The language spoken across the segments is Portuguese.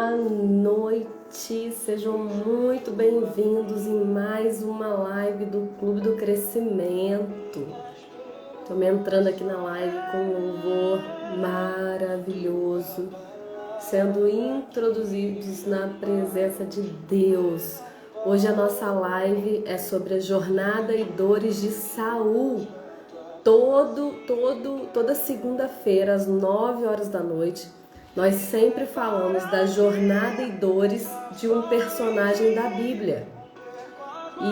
Boa noite, sejam muito bem-vindos em mais uma live do Clube do Crescimento. Estamos entrando aqui na live com um louvor maravilhoso, sendo introduzidos na presença de Deus. Hoje a nossa live é sobre a jornada e dores de Saul. Toda segunda-feira, às 9 horas da noite, nós sempre falamos da jornada e dores de um personagem da Bíblia.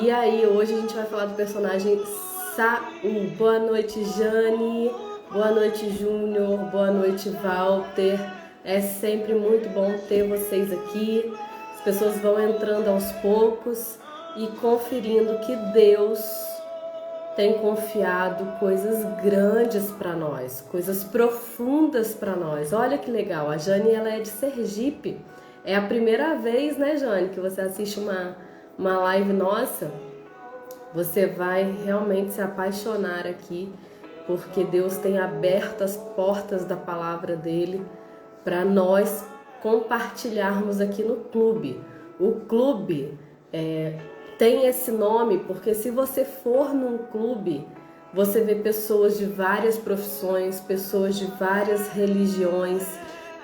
E aí, hoje a gente vai falar do personagem Saul. Boa noite, Jane. Boa noite, Júnior. Boa noite, Walter. É sempre muito bom ter vocês aqui. As pessoas vão entrando aos poucos e conferindo que Deus tem confiado coisas grandes para nós, coisas profundas para nós. Olha que legal, a Jane, ela é de Sergipe. É a primeira vez, né, Jane, que você assiste uma live nossa. Você vai realmente se apaixonar aqui, porque Deus tem aberto as portas da palavra dele para nós compartilharmos aqui no clube. O clube tem esse nome porque se você for num clube, você vê pessoas de várias profissões, pessoas de várias religiões,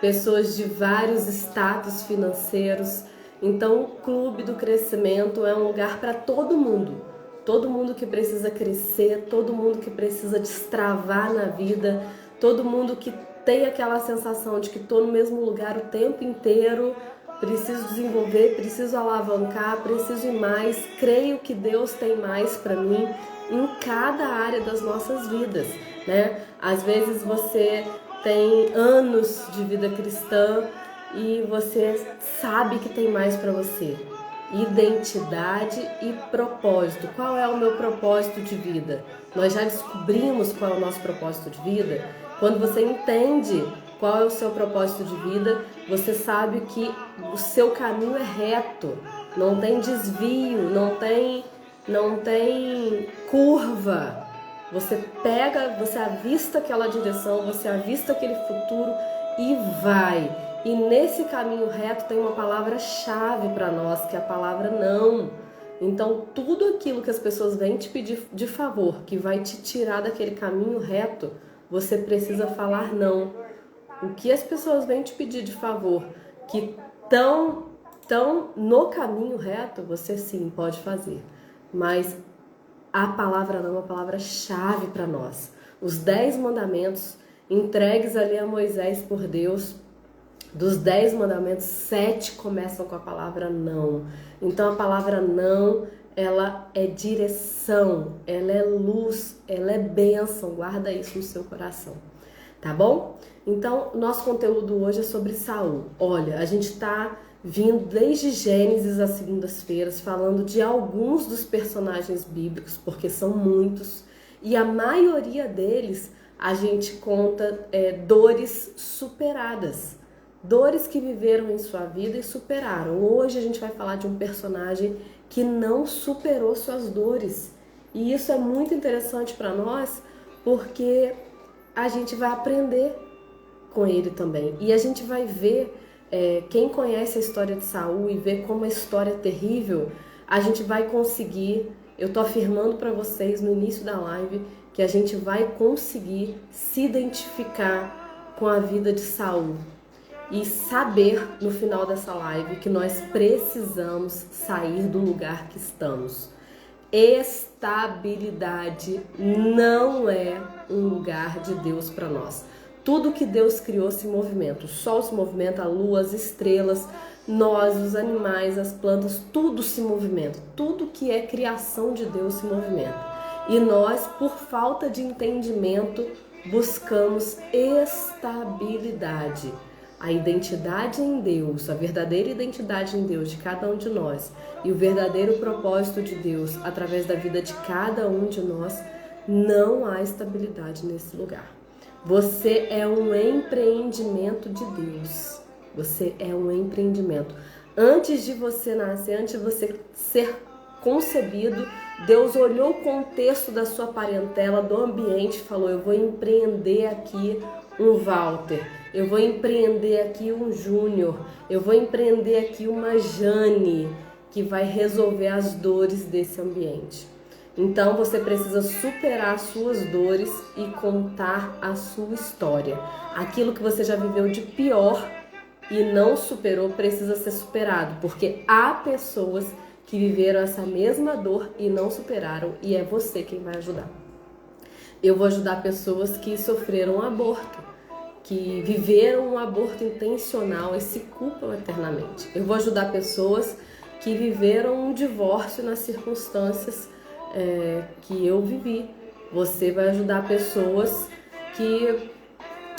pessoas de vários status financeiros. Então o Clube do Crescimento é um lugar para todo mundo que precisa crescer, todo mundo que precisa destravar na vida, todo mundo que tem aquela sensação de que estou no mesmo lugar o tempo inteiro, preciso desenvolver, preciso alavancar, preciso ir mais, creio que Deus tem mais para mim em cada área das nossas vidas, né? Às vezes você tem anos de vida cristã e você sabe que tem mais para você. Identidade e propósito. Qual é o meu propósito de vida? Nós já descobrimos qual é o nosso propósito de vida. Quando você entende qual é o seu propósito de vida, você sabe que o seu caminho é reto, não tem desvio, não tem curva. Você avista aquela direção, você avista aquele futuro e vai. E nesse caminho reto tem uma palavra-chave para nós, que é a palavra não. Então, tudo aquilo que as pessoas vêm te pedir de favor, que vai te tirar daquele caminho reto, você precisa falar não. O que as pessoas vêm te pedir de favor, que estão no caminho reto, você sim pode fazer. Mas a palavra não é uma palavra-chave para nós. Os 10 mandamentos entregues ali a Moisés por Deus, dos 10 mandamentos, 7 começam com a palavra não. Então a palavra não, ela é direção, ela é luz, ela é bênção. Guarda isso no seu coração, tá bom? Então, nosso conteúdo hoje é sobre Saul. Olha, a gente está vindo desde Gênesis às segundas-feiras, falando de alguns dos personagens bíblicos, porque são muitos, e a maioria deles a gente conta dores superadas, dores que viveram em sua vida e superaram. Hoje a gente vai falar de um personagem que não superou suas dores, e isso é muito interessante para nós, porque a gente vai aprender com ele também. E a gente vai ver, quem conhece a história de Saul e vê como a história é terrível, a gente vai conseguir, eu tô afirmando para vocês no início da live, que a gente vai conseguir se identificar com a vida de Saul e saber no final dessa live que nós precisamos sair do lugar que estamos. Estabilidade não é um lugar de Deus para nós. Tudo que Deus criou se movimenta. O sol se movimenta, a lua, as estrelas, nós, os animais, as plantas, tudo se movimenta. Tudo que é criação de Deus se movimenta. E nós, por falta de entendimento, buscamos estabilidade. A identidade em Deus, a verdadeira identidade em Deus de cada um de nós e o verdadeiro propósito de Deus através da vida de cada um de nós, não há estabilidade nesse lugar. Você é um empreendimento de Deus. Você é um empreendimento. Antes de você nascer, antes de você ser concebido, Deus olhou o contexto da sua parentela, do ambiente e falou: eu vou empreender aqui um Walter. eu vou empreender aqui um Júnior, eu vou empreender aqui uma Jane, que vai resolver as dores desse ambiente. Então você precisa superar as suas dores e contar a sua história. Aquilo que você já viveu de pior e não superou precisa ser superado, porque há pessoas que viveram essa mesma dor e não superaram, e é você quem vai ajudar. Eu vou ajudar pessoas que sofreram um aborto, que viveram um aborto intencional e se culpam eternamente. Eu vou ajudar pessoas que viveram um divórcio nas circunstâncias que eu vivi. Você vai ajudar pessoas que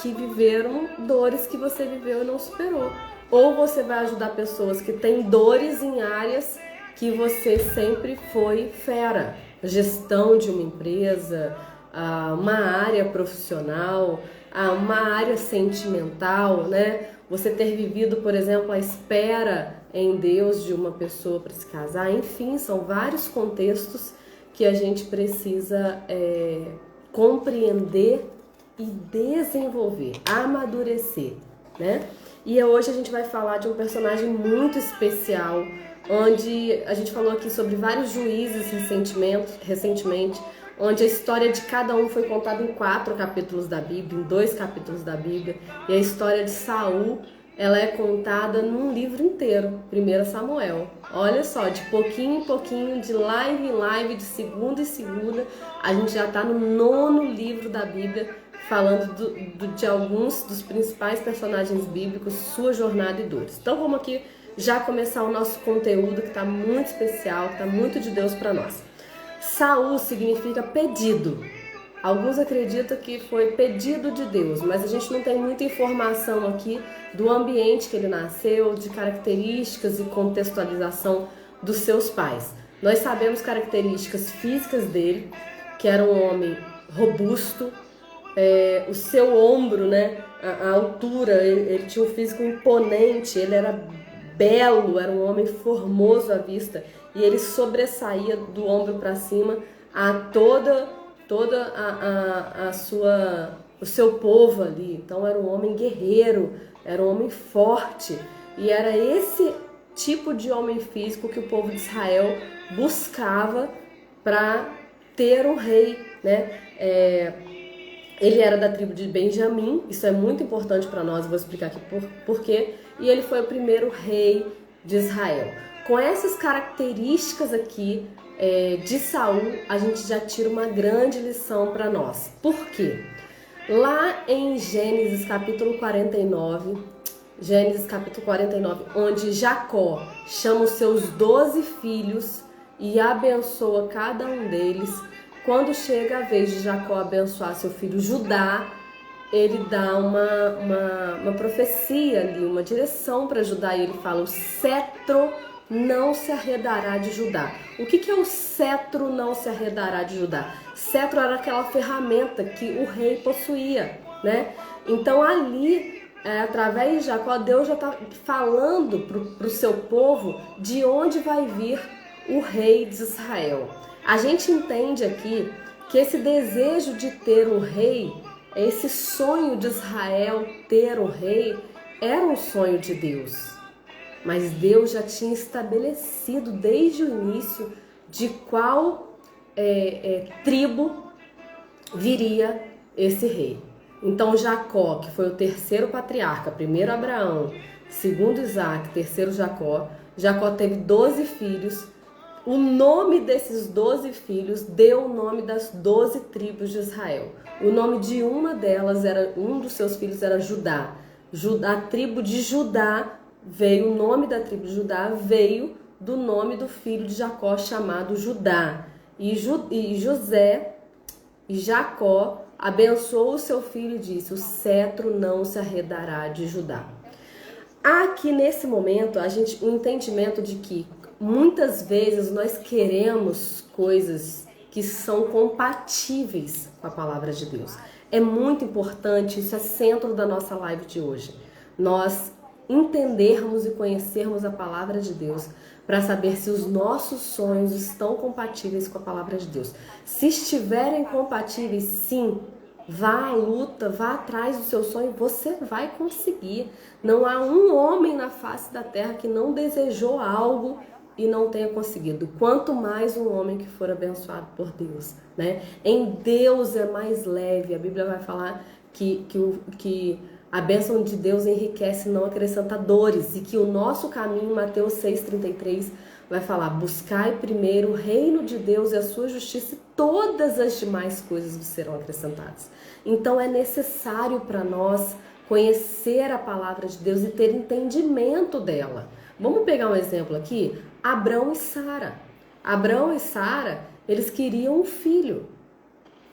viveram dores que você viveu e não superou. Ou você vai ajudar pessoas que têm dores em áreas que você sempre foi fera. Gestão de uma empresa, uma área profissional, uma área sentimental, né? Você ter vivido, por exemplo, a espera em Deus de uma pessoa para se casar. Enfim, são vários contextos que a gente precisa compreender e desenvolver, amadurecer, né? E hoje a gente vai falar de um personagem muito especial, onde a gente falou aqui sobre vários juízes recentemente, onde a história de cada um foi contada em 4 capítulos da Bíblia, em 2 capítulos da Bíblia, e a história de Saul, ela é contada num livro inteiro, 1 Samuel. Olha só, de pouquinho em pouquinho, de live em live, de segunda em segunda, a gente já está no 9º livro da Bíblia, falando de alguns dos principais personagens bíblicos, sua jornada e dores. Então vamos aqui já começar o nosso conteúdo, que está muito especial, que está muito de Deus para nós. Saul significa pedido. Alguns acreditam que foi pedido de Deus, mas a gente não tem muita informação aqui do ambiente que ele nasceu, de características e contextualização dos seus pais. Nós sabemos características físicas dele, que era um homem robusto, o seu ombro, né, a altura, ele tinha um físico imponente, ele era belo, era um homem formoso à vista, e ele sobressaía do ombro para cima a toda o seu povo ali. Então era um homem guerreiro, era um homem forte, e era esse tipo de homem físico que o povo de Israel buscava para ter um rei, né? Ele era da tribo de Benjamim, isso é muito importante para nós, eu vou explicar aqui por quê, e ele foi o primeiro rei de Israel. Com essas características aqui de Saul, a gente já tira uma grande lição para nós. Por quê? Lá em Gênesis capítulo 49, onde Jacó chama os seus 12 filhos e abençoa cada um deles, quando chega a vez de Jacó abençoar seu filho Judá, ele dá uma profecia ali, uma direção para Judá, e ele fala: o cetro não se arredará de Judá. O que é o cetro não se arredará de Judá? Cetro era aquela ferramenta que o rei possuía, né? Então ali, através de Jacó, Deus já está falando para o seu povo de onde vai vir o rei de Israel. A gente entende aqui que esse desejo de ter um rei, esse sonho de Israel ter um rei, era um sonho de Deus. Mas Deus já tinha estabelecido desde o início de qual tribo viria esse rei. Então Jacó, que foi o 3º patriarca, primeiro Abraão, segundo Isaac, terceiro Jacó teve 12 filhos. O nome desses 12 filhos deu o nome das 12 tribos de Israel. O nome de uma delas um dos seus filhos era Judá. A tribo de Judá veio, o nome da tribo de Judá veio do nome do filho de Jacó chamado Judá. E Jacó abençoou o seu filho e disse: o cetro não se arredará de Judá. Aqui nesse momento, o entendimento de que muitas vezes nós queremos coisas que são compatíveis com a palavra de Deus. É muito importante, isso é centro da nossa live de hoje. Nós entendermos e conhecermos a palavra de Deus para saber se os nossos sonhos estão compatíveis com a palavra de Deus. Se estiverem compatíveis, sim, vá à luta, vá atrás do seu sonho, você vai conseguir. Não há um homem na face da terra que não desejou algo e não tenha conseguido. Quanto mais um homem que for abençoado por Deus, né? Em Deus é mais leve. A Bíblia vai falar que a bênção de Deus enriquece, não acrescenta dores, e que o nosso caminho, Mateus 6,33, vai falar: buscai primeiro o reino de Deus e a sua justiça, e todas as demais coisas vos serão acrescentadas. Então é necessário para nós conhecer a palavra de Deus e ter entendimento dela. Vamos pegar um exemplo aqui: Abrão e Sara. Abrão e Sara, eles queriam um filho.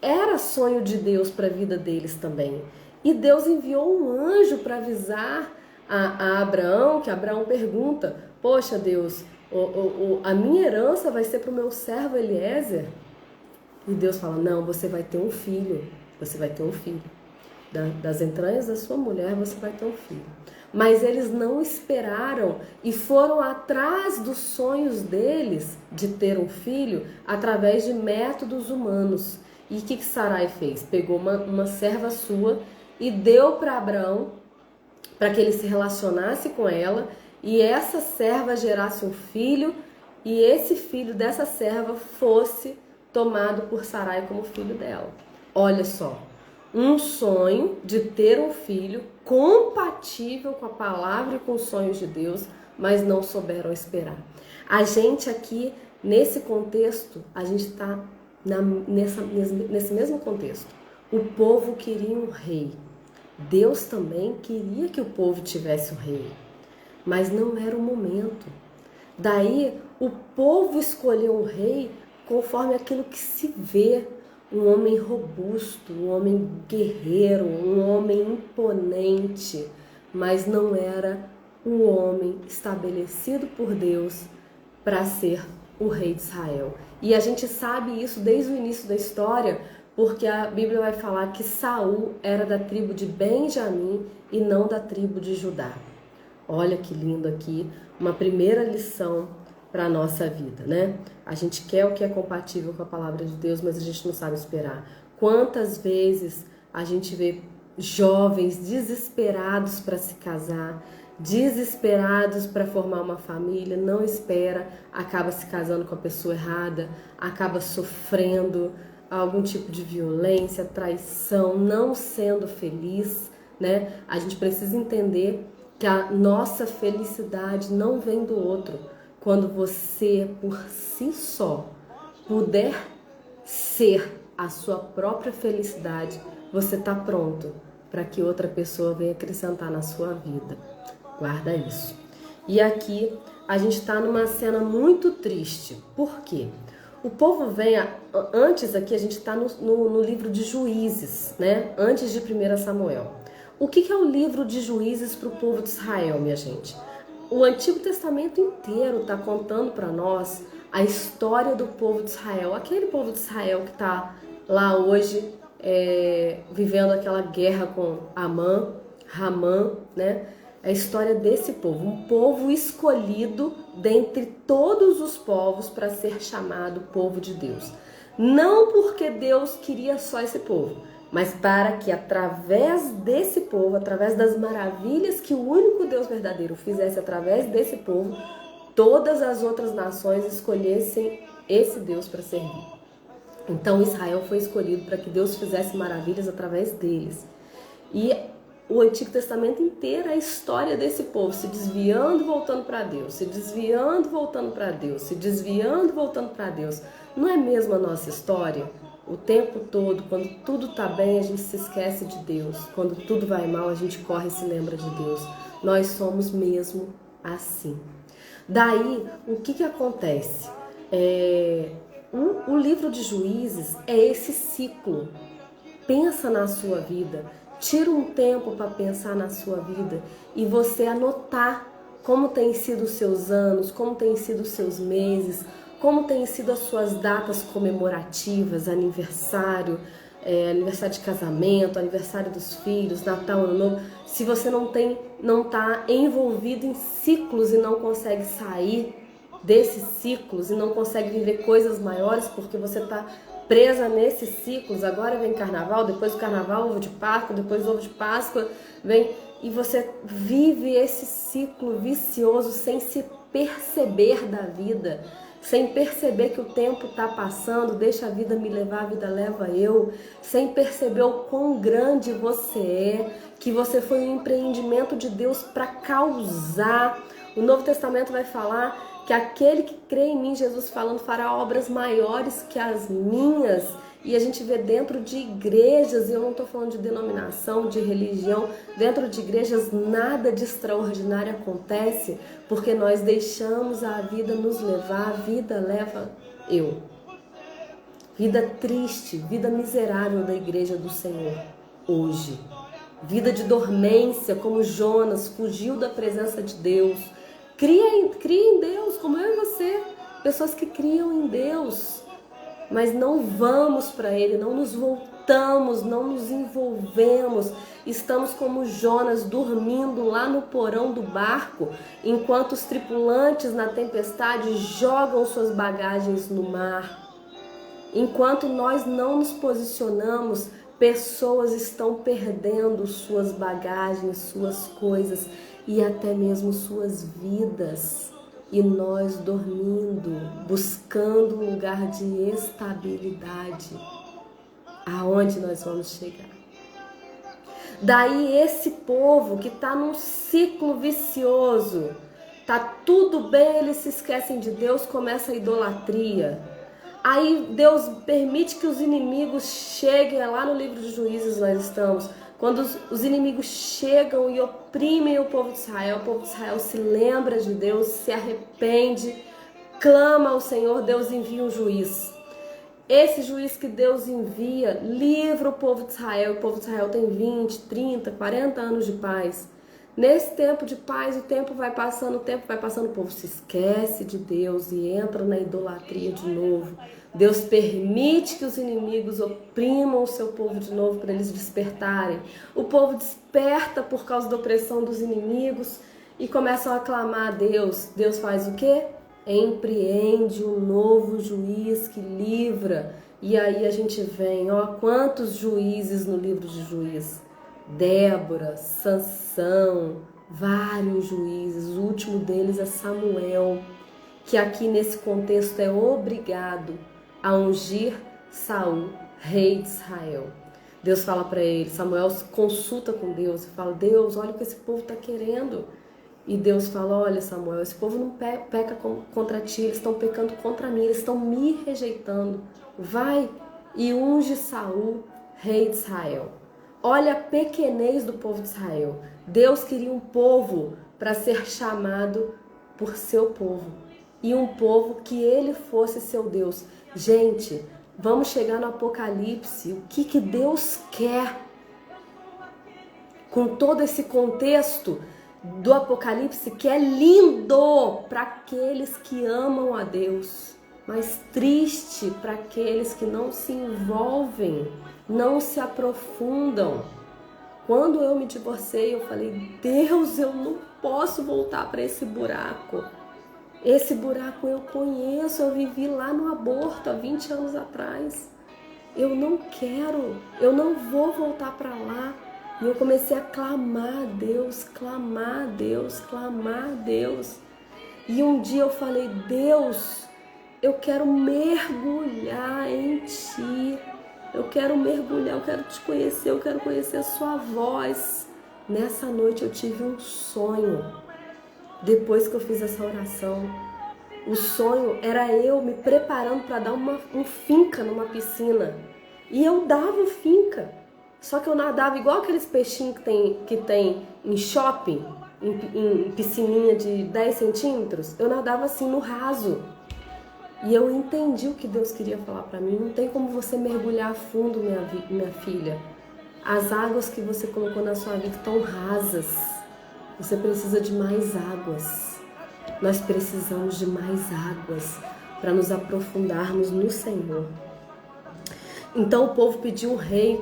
Era sonho de Deus para a vida deles também. E Deus enviou um anjo para avisar a Abraão, que Abraão pergunta: poxa, Deus, a minha herança vai ser para o meu servo Eliezer? E Deus fala: não, você vai ter um filho. Você vai ter um filho. Das entranhas da sua mulher você vai ter um filho. Mas eles não esperaram e foram atrás dos sonhos deles de ter um filho através de métodos humanos. E o que Sarai fez? Pegou uma serva sua e deu para Abraão, para que ele se relacionasse com ela, e essa serva gerasse um filho, e esse filho dessa serva fosse tomado por Sarai como filho dela. Olha só, um sonho de ter um filho compatível com a palavra e com os sonhos de Deus, mas não souberam esperar. A gente aqui, nesse contexto, a gente está nesse mesmo contexto. O povo queria um rei. Deus também queria que o povo tivesse um rei, mas não era o momento. Daí o povo escolheu um rei conforme aquilo que se vê: um homem robusto, um homem guerreiro, um homem imponente, mas não era o homem estabelecido por Deus para ser o rei de Israel. E a gente sabe isso desde o início da história, porque a Bíblia vai falar que Saul era da tribo de Benjamim e não da tribo de Judá. Olha que lindo aqui, uma primeira lição para a nossa vida, né? A gente quer o que é compatível com a palavra de Deus, mas a gente não sabe esperar. Quantas vezes a gente vê jovens desesperados para se casar, desesperados para formar uma família, não espera, acaba se casando com a pessoa errada, acaba sofrendo algum tipo de violência, traição, não sendo feliz, né? A gente precisa entender que a nossa felicidade não vem do outro. Quando você, por si só, puder ser a sua própria felicidade, você está pronto para que outra pessoa venha acrescentar na sua vida. Guarda isso. E aqui a gente está numa cena muito triste. Por quê? O povo vem, antes aqui a gente está no livro de Juízes, né? Antes de 1 Samuel. O que é o livro de Juízes para o povo de Israel, minha gente? O Antigo Testamento inteiro está contando para nós a história do povo de Israel. Aquele povo de Israel que está lá hoje vivendo aquela guerra com Ramã, né? É a história desse povo, um povo escolhido dentre todos os povos para ser chamado povo de Deus. Não porque Deus queria só esse povo, mas para que através desse povo, através das maravilhas que o único Deus verdadeiro fizesse através desse povo, todas as outras nações escolhessem esse Deus para servir. Então Israel foi escolhido para que Deus fizesse maravilhas através deles. E o Antigo Testamento inteiro é a história desse povo se desviando e voltando para Deus, se desviando e voltando para Deus, se desviando e voltando para Deus. Não é mesmo a nossa história? O tempo todo, quando tudo está bem, a gente se esquece de Deus. Quando tudo vai mal, a gente corre e se lembra de Deus. Nós somos mesmo assim. Daí, o que acontece? O livro de Juízes é esse ciclo. Pensa na sua vida. Tira um tempo para pensar na sua vida e você anotar como tem sido os seus anos, como tem sido os seus meses, como tem sido as suas datas comemorativas, aniversário, aniversário de casamento, aniversário dos filhos, Natal, Ano Novo. Se você não está envolvido em ciclos e não consegue sair desses ciclos e não consegue viver coisas maiores porque você está presa nesses ciclos. Agora vem carnaval, depois do carnaval ovo de Páscoa, depois ovo de Páscoa vem, e você vive esse ciclo vicioso sem se perceber da vida, sem perceber que o tempo está passando, deixa a vida me levar, a vida leva eu, sem perceber o quão grande você é, que você foi um empreendimento de Deus para causar. O Novo Testamento vai falar que aquele que crê em mim, Jesus falando, fará obras maiores que as minhas. E a gente vê dentro de igrejas, e eu não estou falando de denominação, de religião, dentro de igrejas nada de extraordinário acontece, porque nós deixamos a vida nos levar, a vida leva eu. Vida triste, vida miserável da igreja do Senhor hoje. Vida de dormência, como Jonas fugiu da presença de Deus. Cria em Deus, como eu e você. Pessoas que criam em Deus, mas não vamos para Ele, não nos voltamos, não nos envolvemos. Estamos como Jonas, dormindo lá no porão do barco, enquanto os tripulantes na tempestade jogam suas bagagens no mar. Enquanto nós não nos posicionamos, pessoas estão perdendo suas bagagens, suas coisas e até mesmo suas vidas. E nós dormindo, buscando um lugar de estabilidade. Aonde nós vamos chegar? Daí esse povo que está num ciclo vicioso, tá tudo bem, eles se esquecem de Deus, começa a idolatria. Aí Deus permite que os inimigos cheguem, lá no livro de Juízes nós estamos, quando os inimigos chegam e oprimem o povo de Israel se lembra de Deus, se arrepende, clama ao Senhor, Deus envia um juiz. Esse juiz que Deus envia livra o povo de Israel, o povo de Israel tem 20, 30, 40 anos de paz. Nesse tempo de paz, o tempo vai passando, o povo se esquece de Deus e entra na idolatria de novo. Deus permite que os inimigos oprimam o seu povo de novo para eles despertarem. O povo desperta por causa da opressão dos inimigos e começam a clamar a Deus. Deus faz o quê? Empreende um novo juiz que livra. E aí a gente vem, quantos juízes no livro de Juízes. Débora, Sansão, vários juízes, o último deles é Samuel, que aqui nesse contexto é obrigado a ungir Saul, rei de Israel. Deus fala para ele, Samuel consulta com Deus e fala, Deus, olha o que esse povo está querendo. E Deus fala, olha Samuel, esse povo não peca contra ti, eles estão pecando contra mim, eles estão me rejeitando. Vai e unge Saul, rei de Israel. Olha a pequenez do povo de Israel. Deus queria um povo para ser chamado por seu povo. E um povo que ele fosse seu Deus. Gente, vamos chegar no Apocalipse. O que Deus quer? Com todo esse contexto do Apocalipse que é lindo para aqueles que amam a Deus. Mas triste para aqueles que não se envolvem, não se aprofundam. Quando eu me divorciei, eu falei, Deus, eu não posso voltar para esse buraco. Esse buraco eu conheço, eu vivi lá no aborto há 20 anos atrás. Eu não quero, eu não vou voltar para lá. E eu comecei a clamar a Deus, clamar a Deus, clamar a Deus. E um dia eu falei, Deus, eu quero mergulhar em Ti. Eu quero mergulhar, eu quero Te conhecer, eu quero conhecer a Sua voz. Nessa noite eu tive um sonho. Depois que eu fiz essa oração, o sonho era eu me preparando para dar um finca numa piscina. E eu dava o finca. Só que eu nadava igual aqueles peixinhos que tem em shopping, em piscininha de 10 centímetros. Eu nadava assim no raso. E eu entendi o que Deus queria falar para mim. Não tem como você mergulhar a fundo, minha filha. As águas que você colocou na sua vida estão rasas. Você precisa de mais águas. Nós precisamos de mais águas para nos aprofundarmos no Senhor. Então o povo pediu um rei,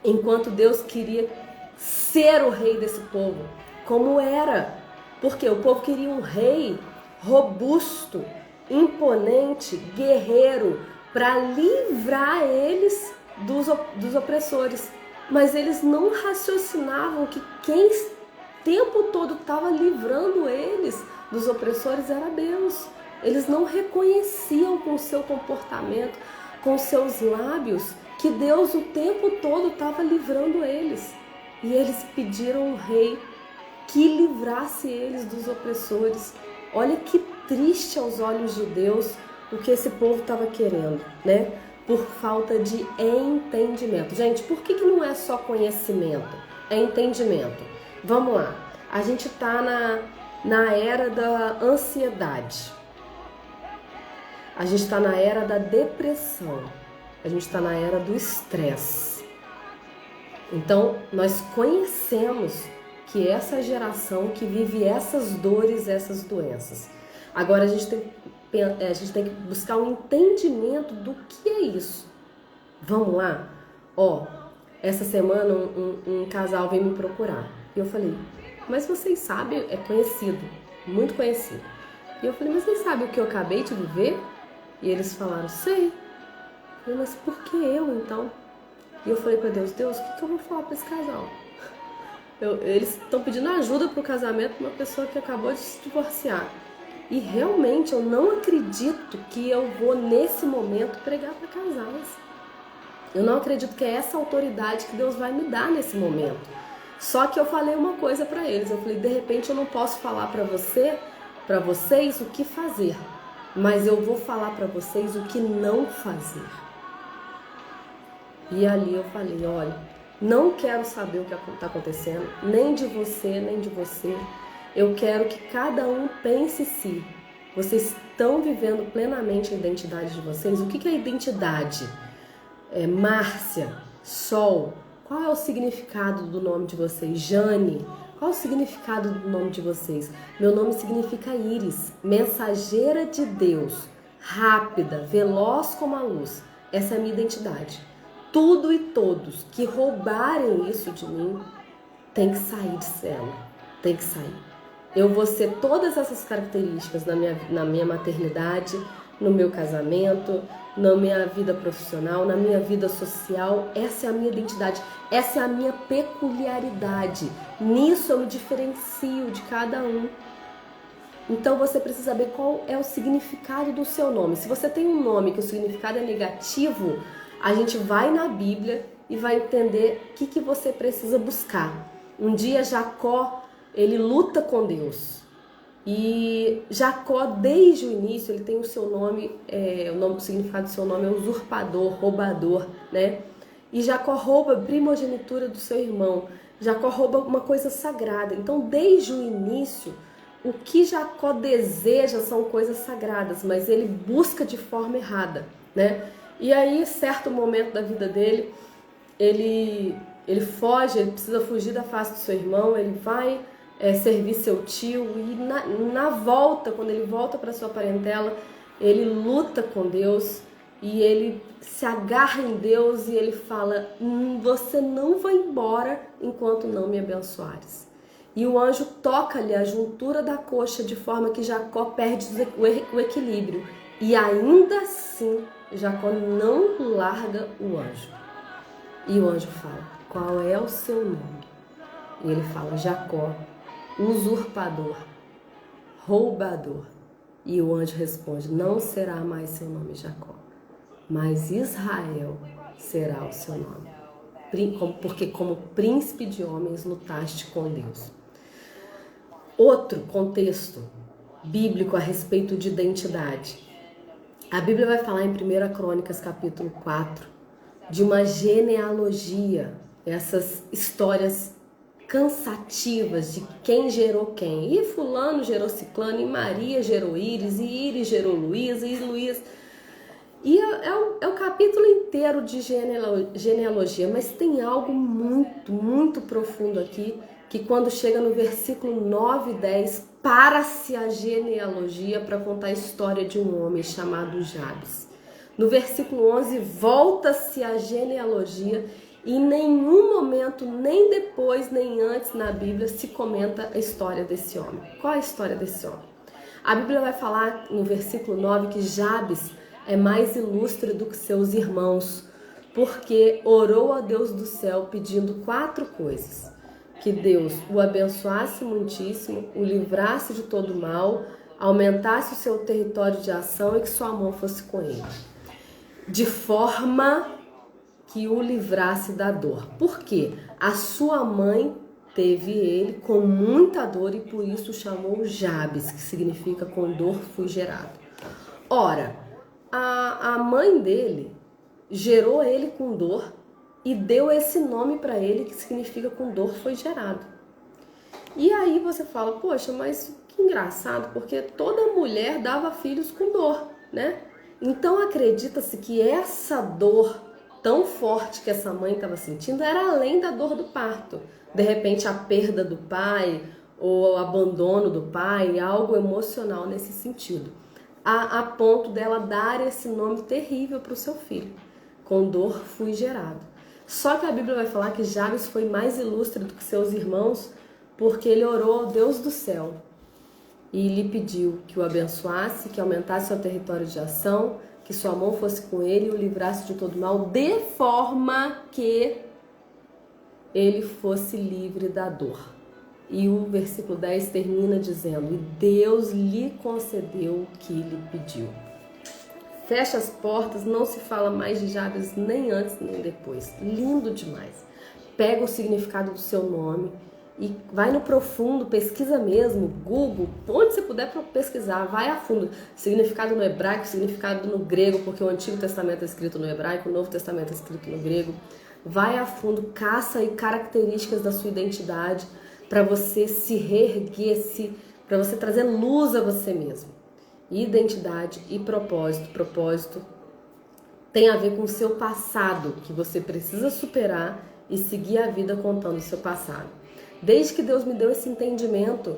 enquanto Deus queria ser o rei desse povo. Como era? Porque o povo queria um rei robusto, imponente, guerreiro, para livrar eles dos opressores. Mas eles não raciocinavam que quem o tempo todo estava livrando eles dos opressores era Deus. Eles não reconheciam com o seu comportamento, com seus lábios, que Deus o tempo todo estava livrando eles. E eles pediram ao rei que livrasse eles dos opressores. Olha que triste aos olhos de Deus o que esse povo estava querendo, né? Por falta de entendimento. Gente, por que não é só conhecimento? É entendimento. Vamos lá. A gente está na era da ansiedade. A gente está na era da depressão. A gente está na era do estresse. Então, nós conhecemos que essa geração que vive essas dores, essas doenças. Agora a gente tem que buscar um entendimento do que é isso. Vamos lá? Essa semana um casal veio me procurar. E eu falei, mas vocês sabem, é conhecido, muito conhecido. E eu falei, mas vocês sabem o que eu acabei de viver? E eles falaram, sei. Eu falei, mas por que eu então? E eu falei para Deus, o que eu vou falar para esse casal? Eles estão pedindo ajuda para o casamento de uma pessoa que acabou de se divorciar. E realmente eu não acredito que eu vou nesse momento pregar para casais. Eu não acredito que é essa autoridade que Deus vai me dar nesse momento. Só que eu falei uma coisa para eles. Eu falei, de repente eu não posso falar para vocês o que fazer. Mas eu vou falar para vocês o que não fazer. E ali eu falei, olha, não quero saber o que está acontecendo, nem de você, nem de você. Eu quero que cada um pense em si. Vocês estão vivendo plenamente a identidade de vocês? O que é identidade? Márcia, Sol, qual é o significado do nome de vocês? Jane, qual é o significado do nome de vocês? Meu nome significa Íris, mensageira de Deus, rápida, veloz como a luz. Essa é a minha identidade. Tudo e todos que roubarem isso de mim tem que sair de cena, tem que sair. Eu vou ser todas essas características na minha maternidade, no meu casamento, na minha vida profissional, na minha vida social. Essa é a minha identidade, essa é a minha peculiaridade. Nisso eu me diferencio de cada um. Então você precisa saber qual é o significado do seu nome. Se você tem um nome que o significado é negativo, a gente vai na Bíblia e vai entender o que você precisa buscar. Um dia Jacó, ele luta com Deus. E Jacó, desde o início, ele tem o seu nome, o significado do seu nome é usurpador, roubador, né? E Jacó rouba a primogenitura do seu irmão. Jacó rouba uma coisa sagrada. Então, desde o início, o que Jacó deseja são coisas sagradas, mas ele busca de forma errada, né? E aí, certo momento da vida dele, ele foge, ele precisa fugir da face do seu irmão, ele vai servir seu tio e na volta, quando ele volta para sua parentela, ele luta com Deus e ele se agarra em Deus e ele fala, você não vai embora enquanto não me abençoares. E o anjo toca-lhe a juntura da coxa de forma que Jacó perde o equilíbrio. E ainda assim, Jacó não larga o anjo. E o anjo fala, qual é o seu nome? E ele fala, Jacó, usurpador, roubador. E o anjo responde, não será mais seu nome Jacó, mas Israel será o seu nome. Porque como príncipe de homens lutaste com Deus. Outro contexto bíblico a respeito de identidade. A Bíblia vai falar em 1 Crônicas capítulo 4 de uma genealogia, essas histórias cansativas de quem gerou quem. E fulano gerou ciclano, e Maria gerou Íris, e Íris gerou Luísa, e Luísa... E é o capítulo inteiro de genealogia, mas tem algo muito, muito profundo aqui, que quando chega no versículo 9 e 10, para-se a genealogia para contar a história de um homem chamado Jabes. No versículo 11, volta-se a genealogia e em nenhum momento, nem depois, nem antes na Bíblia, se comenta a história desse homem. Qual é a história desse homem? A Bíblia vai falar no versículo 9 que Jabes é mais ilustre do que seus irmãos, porque orou a Deus do céu pedindo 4 coisas: que Deus o abençoasse muitíssimo, o livrasse de todo mal, aumentasse o seu território de ação e que sua mão fosse com ele, de forma que o livrasse da dor. Por quê? A sua mãe teve ele com muita dor e por isso chamou Jabes, que significa com dor fui gerado. Ora, a mãe dele gerou ele com dor e deu esse nome para ele que significa com dor foi gerado. E aí você fala, poxa, mas que engraçado, porque toda mulher dava filhos com dor, né? Então acredita-se que essa dor tão forte que essa mãe estava sentindo era além da dor do parto. De repente a perda do pai ou o abandono do pai, algo emocional nesse sentido. A ponto dela dar esse nome terrível para o seu filho. Com dor fui gerado. Só que a Bíblia vai falar que Jabes foi mais ilustre do que seus irmãos porque ele orou ao Deus do céu e lhe pediu que o abençoasse, que aumentasse seu território de ação, que sua mão fosse com ele e o livrasse de todo mal, de forma que ele fosse livre da dor. E o versículo 10 termina dizendo, e Deus lhe concedeu o que lhe pediu. Fecha as portas, não se fala mais de Jabes nem antes nem depois. Lindo demais. Pega o significado do seu nome e vai no profundo, pesquisa mesmo, Google, onde você puder pesquisar, vai a fundo. Significado no hebraico, significado no grego, porque o Antigo Testamento é escrito no hebraico, o Novo Testamento é escrito no grego. Vai a fundo, caça aí características da sua identidade para você se reerguer, para você trazer luz a você mesmo. Identidade e propósito. Propósito tem a ver com o seu passado, que você precisa superar e seguir a vida contando o seu passado. Desde que Deus me deu esse entendimento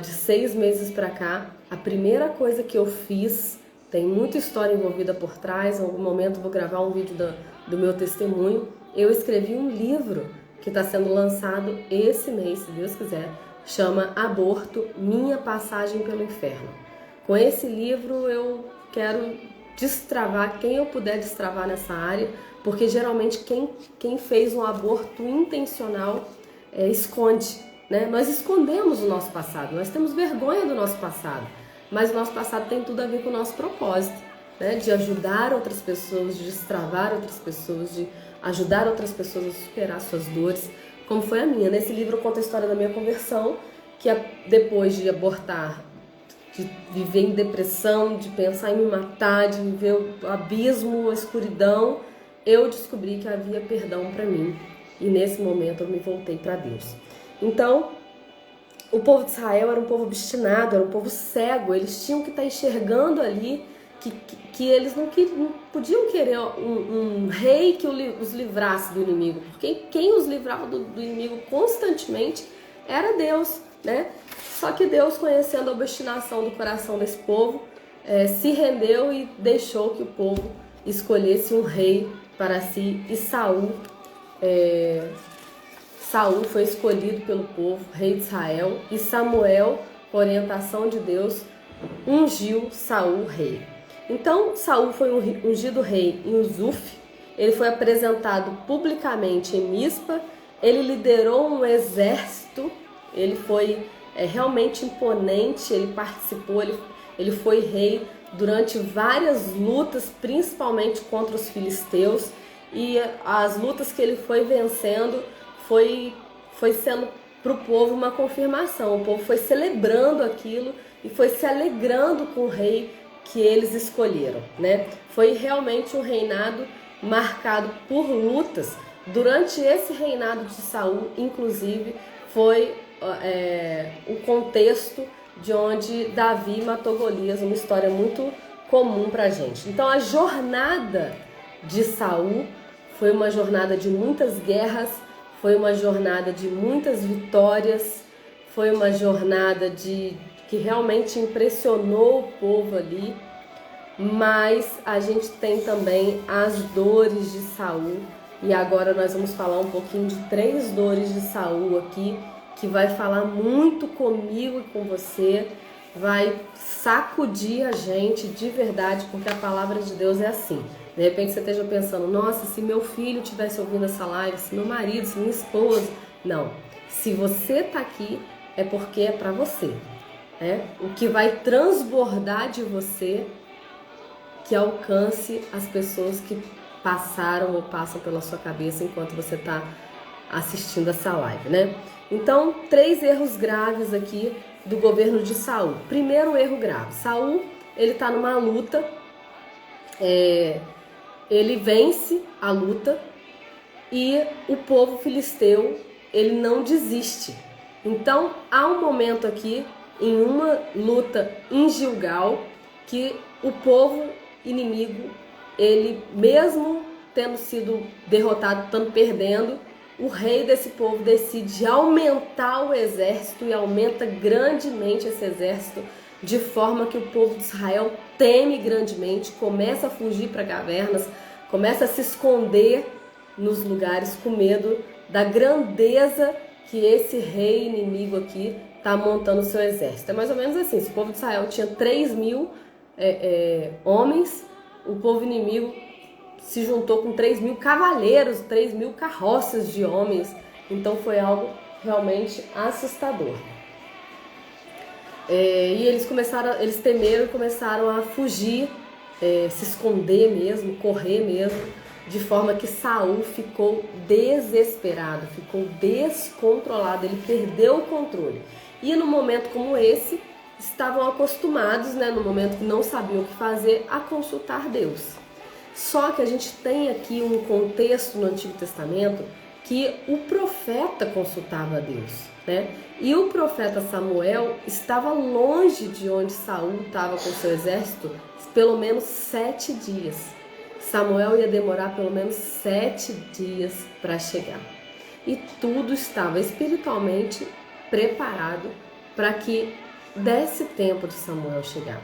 de 6 meses para cá, a primeira coisa que eu fiz, tem muita história envolvida por trás, em algum momento vou gravar um vídeo do meu testemunho, eu escrevi um livro que está sendo lançado esse mês, se Deus quiser, chama Aborto, Minha Passagem pelo Inferno. Com esse livro eu quero destravar quem eu puder destravar nessa área, porque geralmente quem fez um aborto intencional esconde, né? Nós escondemos o nosso passado, nós temos vergonha do nosso passado, mas o nosso passado tem tudo a ver com o nosso propósito, né? De ajudar outras pessoas, de destravar outras pessoas, de ajudar outras pessoas a superar suas dores, como foi a minha. Nesse livro eu conto a história da minha conversão, que depois de abortar, de viver em depressão, de pensar em me matar, de viver o abismo, a escuridão, eu descobri que havia perdão para mim. E nesse momento eu me voltei para Deus. Então, o povo de Israel era um povo obstinado, era um povo cego. Eles tinham que estar enxergando ali que eles não podiam querer um rei que os livrasse do inimigo. Porque quem os livrava do inimigo constantemente era Deus, né? Só que Deus, conhecendo a obstinação do coração desse povo, se rendeu e deixou que o povo escolhesse um rei para si. E Saul foi escolhido pelo povo, rei de Israel, e Samuel, com orientação de Deus, ungiu Saul rei. Então Saul foi ungido rei em Uzuf, ele foi apresentado publicamente em Mispa, ele liderou um exército, ele foi realmente imponente, ele participou, ele foi rei durante várias lutas, principalmente contra os filisteus, e as lutas que ele foi vencendo foi sendo para o povo uma confirmação. O povo foi celebrando aquilo e foi se alegrando com o rei que eles escolheram, né? Foi realmente um reinado marcado por lutas. Durante esse reinado de Saul, inclusive, foi o contexto de onde Davi matou Golias, uma história muito comum para a gente. Então a jornada de Saul foi uma jornada de muitas guerras, foi uma jornada de muitas vitórias, foi uma jornada que realmente impressionou o povo ali, mas a gente tem também as dores de Saul, e agora nós vamos falar um pouquinho de 3 dores de Saul aqui, que vai falar muito comigo e com você, vai sacudir a gente de verdade, porque a palavra de Deus é assim. De repente você esteja pensando, nossa, se meu filho estivesse ouvindo essa live, se meu marido, se minha esposa... Não, se você está aqui é porque é para você. Né? O que vai transbordar de você que alcance as pessoas que passaram ou passam pela sua cabeça enquanto você está assistindo essa live, né? Então, 3 erros graves aqui do governo de Saul. Primeiro erro grave, Saul, ele está numa luta, ele vence a luta e o povo filisteu, ele não desiste. Então, há um momento aqui, em uma luta em Gilgal, que o povo inimigo, ele mesmo tendo sido derrotado, estando perdendo, o rei desse povo decide aumentar o exército e aumenta grandemente esse exército, de forma que o povo de Israel teme grandemente, começa a fugir para cavernas, começa a se esconder nos lugares com medo da grandeza que esse rei inimigo aqui está montando o seu exército. É mais ou menos assim, se o povo de Israel tinha 3.000 homens, o povo inimigo se juntou com 3.000 cavaleiros, 3.000 carroças de homens. Então foi algo realmente assustador. E eles temeram e começaram a fugir, se esconder mesmo, correr mesmo, de forma que Saul ficou desesperado, ficou descontrolado, ele perdeu o controle. E num momento como esse, estavam acostumados, né, no momento que não sabiam o que fazer, a consultar Deus. Só que a gente tem aqui um contexto no Antigo Testamento que o profeta consultava a Deus, né? E o profeta Samuel estava longe de onde Saul estava com seu exército pelo menos 7 dias. Samuel ia demorar pelo menos 7 dias para chegar. E tudo estava espiritualmente preparado para que desse tempo de Samuel chegar.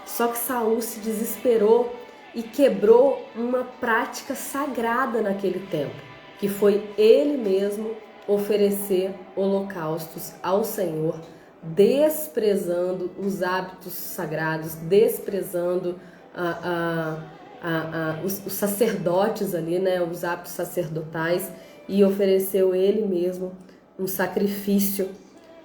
Só que Saul se desesperou e quebrou uma prática sagrada naquele tempo, que foi ele mesmo oferecer holocaustos ao Senhor, desprezando os hábitos sagrados, desprezando os sacerdotes ali, né, os hábitos sacerdotais, e ofereceu ele mesmo um sacrifício.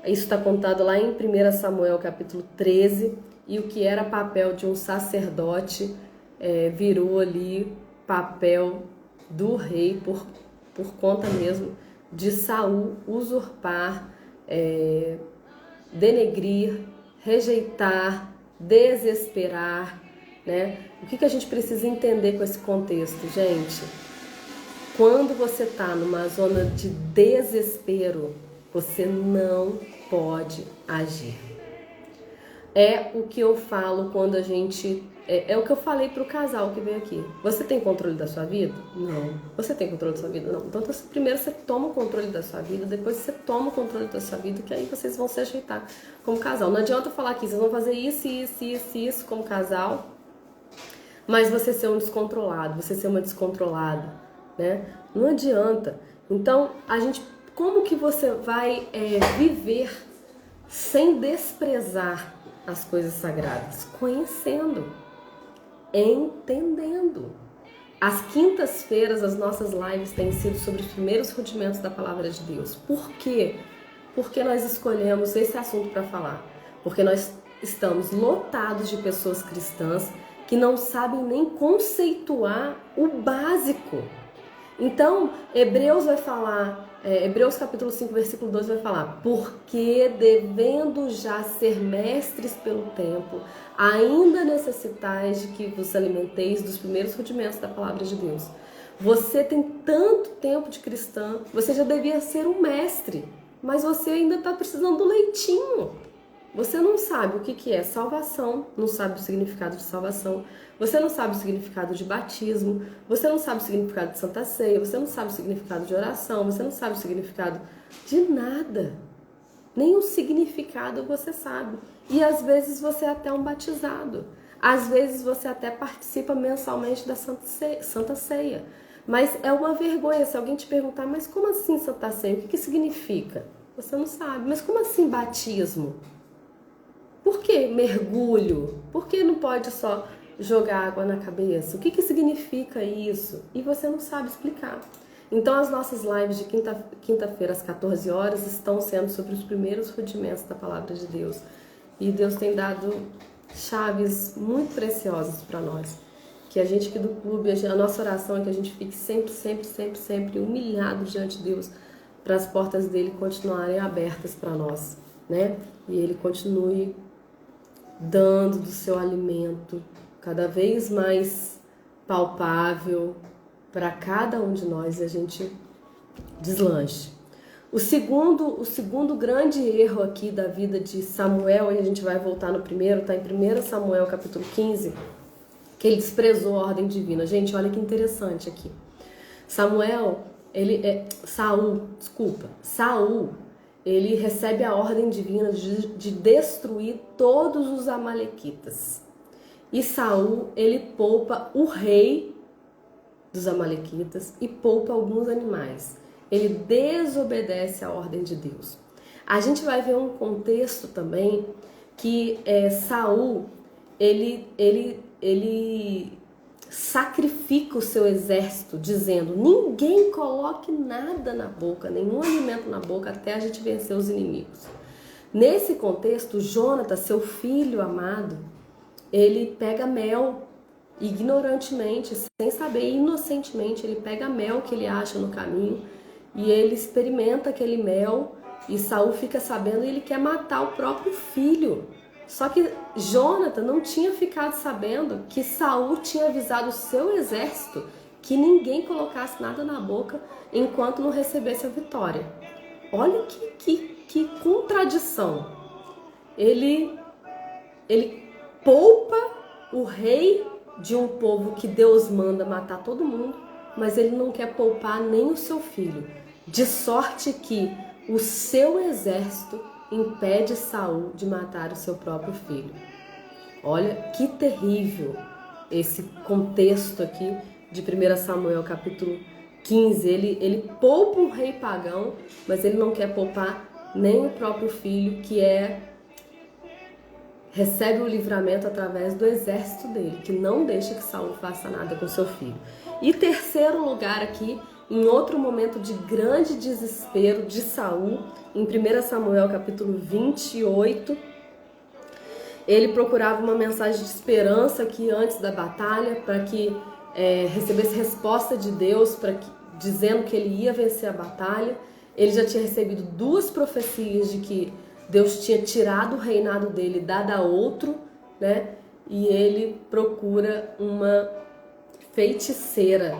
Isso está contado lá em 1 Samuel capítulo 13, e o que era papel de um sacerdote virou ali papel do rei por conta mesmo de Saul usurpar, denegrir, rejeitar, desesperar, né? O que a gente precisa entender com esse contexto, gente? Quando você está numa zona de desespero, você não pode agir. É o que eu falo quando a gente... É o que eu falei pro casal que veio aqui. Você tem controle da sua vida? Não. Você tem controle da sua vida? Não. Então, primeiro você toma o controle da sua vida, depois você toma o controle da sua vida, que aí vocês vão se ajeitar como casal. Não adianta falar aqui, vocês vão fazer isso como casal, mas você ser um descontrolado, você ser uma descontrolada, né? Não adianta. Então, como que você vai viver sem desprezar as coisas sagradas? Conhecendo, entendendo. As quintas-feiras, as nossas lives têm sido sobre os primeiros rudimentos da palavra de Deus. Por quê? Porque nós escolhemos esse assunto para falar. Porque nós estamos lotados de pessoas cristãs que não sabem nem conceituar o básico. Então, Hebreus vai falar, Hebreus capítulo 5, versículo 2 vai falar: porque devendo já ser mestres pelo tempo, ainda necessitais de que vos alimenteis dos primeiros rudimentos da palavra de Deus. Você tem tanto tempo de cristã, você já devia ser um mestre, mas você ainda está precisando do leitinho. Você não sabe o que é salvação, não sabe o significado de salvação, você não sabe o significado de batismo, você não sabe o significado de Santa Ceia, você não sabe o significado de oração, você não sabe o significado de nada. Nem o significado você sabe. E às vezes você é até um batizado. Às vezes você até participa mensalmente da Santa Ceia. Mas é uma vergonha se alguém te perguntar: mas como assim Santa Ceia? O que significa? Você não sabe. Mas como assim batismo? Por que mergulho? Por que não pode só jogar água na cabeça? O que significa isso? E você não sabe explicar. Então as nossas lives de quinta-feira às 14 horas estão sendo sobre os primeiros rudimentos da Palavra de Deus. E Deus tem dado chaves muito preciosas para nós. Que a gente aqui do clube, a nossa oração é que a gente fique sempre humilhado diante de Deus, para as portas dele continuarem abertas para nós, né? E ele continue dando do seu alimento cada vez mais palpável para cada um de nós e a gente deslanche. O segundo grande erro aqui da vida de Samuel, e a gente vai voltar no primeiro, está em 1 Samuel capítulo 15, que ele desprezou a ordem divina. Gente, olha que interessante aqui. Saul, ele recebe a ordem divina de destruir todos os amalequitas. E Saul, ele poupa o rei dos amalequitas e poupa alguns animais. Ele desobedece a ordem de Deus. A gente vai ver um contexto também que Saul, ele sacrifica o seu exército, dizendo: ninguém coloque nada na boca, nenhum alimento na boca, até a gente vencer os inimigos. Nesse contexto, Jonatas, seu filho amado, ele pega mel, ignorantemente, sem saber, inocentemente, ele pega mel que ele acha no caminho e ele experimenta aquele mel e Saul fica sabendo e ele quer matar o próprio filho. Só que Jonatas não tinha ficado sabendo que Saul tinha avisado o seu exército que ninguém colocasse nada na boca enquanto não recebesse a vitória. Olha que contradição. Ele poupa o rei de um povo que Deus manda matar todo mundo, mas ele não quer poupar nem o seu filho. De sorte que o seu exército impede Saul de matar o seu próprio filho. Olha que terrível esse contexto aqui de 1 Samuel capítulo 15. Ele poupa um rei pagão, mas ele não quer poupar nem o próprio filho, que recebe o livramento através do exército dele, que não deixa que Saul faça nada com seu filho. E terceiro lugar aqui, em outro momento de grande desespero de Saul, em 1 Samuel capítulo 28, ele procurava uma mensagem de esperança aqui antes da batalha, para que recebesse resposta de Deus, dizendo que ele ia vencer a batalha. Ele já tinha recebido 2 profecias de que Deus tinha tirado o reinado dele e dado a outro, né? E ele procura uma feiticeira,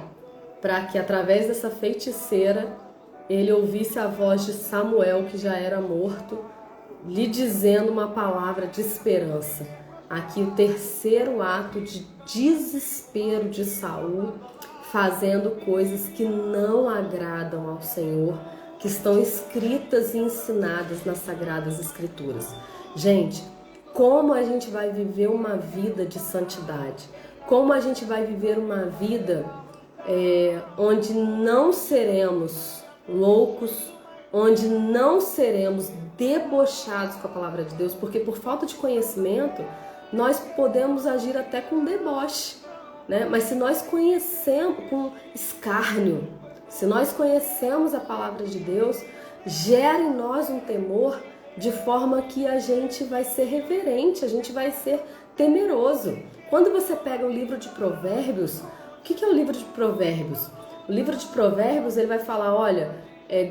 para que através dessa feiticeira ele ouvisse a voz de Samuel, que já era morto, lhe dizendo uma palavra de esperança. Aqui o terceiro ato de desespero de Saul, fazendo coisas que não agradam ao Senhor, que estão escritas e ensinadas nas Sagradas Escrituras. Gente, como a gente vai viver uma vida de santidade? Como a gente vai viver uma vida onde não seremos loucos, onde não seremos debochados com a palavra de Deus? Porque por falta de conhecimento, nós podemos agir até com deboche, né? Mas se nós conhecemos com escárnio, se nós conhecemos a palavra de Deus, gera em nós um temor, de forma que a gente vai ser reverente, a gente vai ser temeroso. Quando você pega o livro de Provérbios, o que é o livro de Provérbios? O livro de Provérbios, ele vai falar, olha,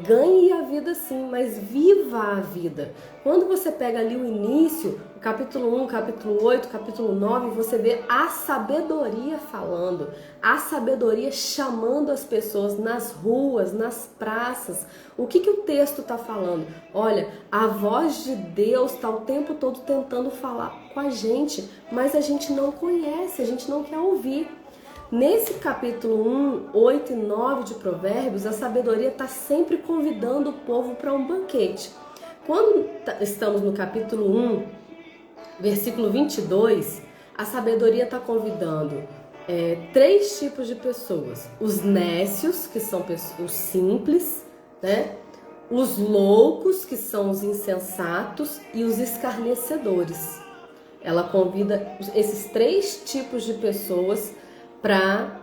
ganhe a vida sim, mas viva a vida. Quando você pega ali o início, o capítulo 1, capítulo 8, capítulo 9, você vê a sabedoria falando, a sabedoria chamando as pessoas nas ruas, nas praças. O que o texto está falando? Olha, a voz de Deus está o tempo todo tentando falar com a gente, mas a gente não conhece, a gente não quer ouvir. Nesse capítulo 1, 8 e 9 de Provérbios, a sabedoria está sempre convidando o povo para um banquete. Quando estamos no capítulo 1, versículo 22, a sabedoria está convidando 3 tipos de pessoas. Os nécios, que são os simples, né? Os loucos, que são os insensatos, e os escarnecedores. Ela convida esses 3 tipos de pessoas para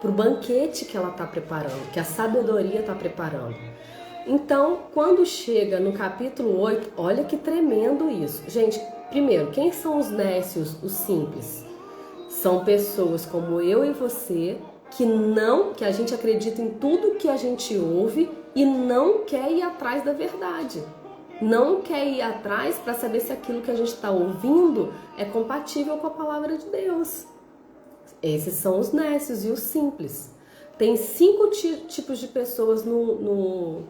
o banquete que ela está preparando, que a sabedoria está preparando. Então, quando chega no capítulo 8, olha que tremendo isso. Gente, primeiro, quem são os nécios, os simples? São pessoas como eu e você que a gente acredita em tudo que a gente ouve e não quer ir atrás da verdade. Não quer ir atrás para saber se aquilo que a gente está ouvindo é compatível com a palavra de Deus. Esses são os nécios e os simples. Tem 5 tipos de pessoas no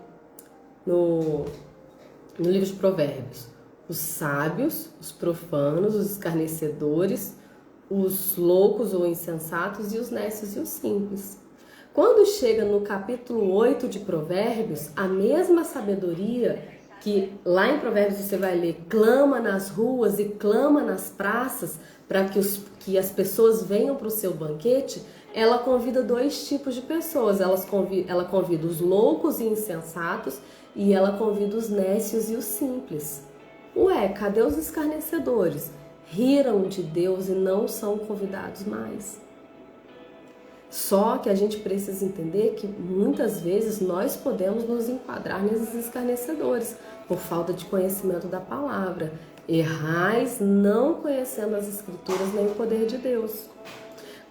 livro de Provérbios: os sábios, os profanos, os escarnecedores, os loucos ou insensatos e os nécios e os simples. Quando chega no capítulo 8 de Provérbios, a mesma sabedoria que lá em Provérbios você vai ler, clama nas ruas e clama nas praças para que as pessoas venham para o seu banquete, ela convida 2 tipos de pessoas. Ela convida os loucos e insensatos e ela convida os nécios e os simples. Ué, cadê os escarnecedores? Riram de Deus e não são convidados mais. Só que a gente precisa entender que muitas vezes nós podemos nos enquadrar nesses escarnecedores por falta de conhecimento da palavra. Errais não conhecendo as escrituras nem o poder de Deus.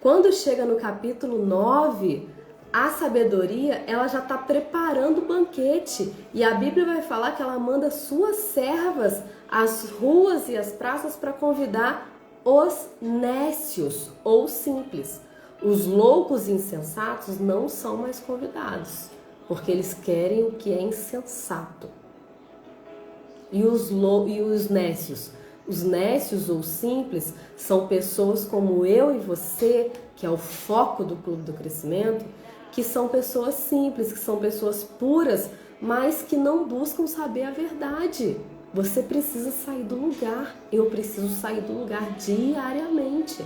Quando chega no capítulo 9, a sabedoria ela já está preparando o banquete. E a Bíblia vai falar que ela manda suas servas às ruas e às praças para convidar os nécios ou simples. Os loucos e insensatos não são mais convidados, porque eles querem o que é insensato. E os nécios? Os nécios ou simples são pessoas como eu e você, que é o foco do Clube do Crescimento, que são pessoas simples, que são pessoas puras, mas que não buscam saber a verdade. Você precisa sair do lugar, eu preciso sair do lugar diariamente.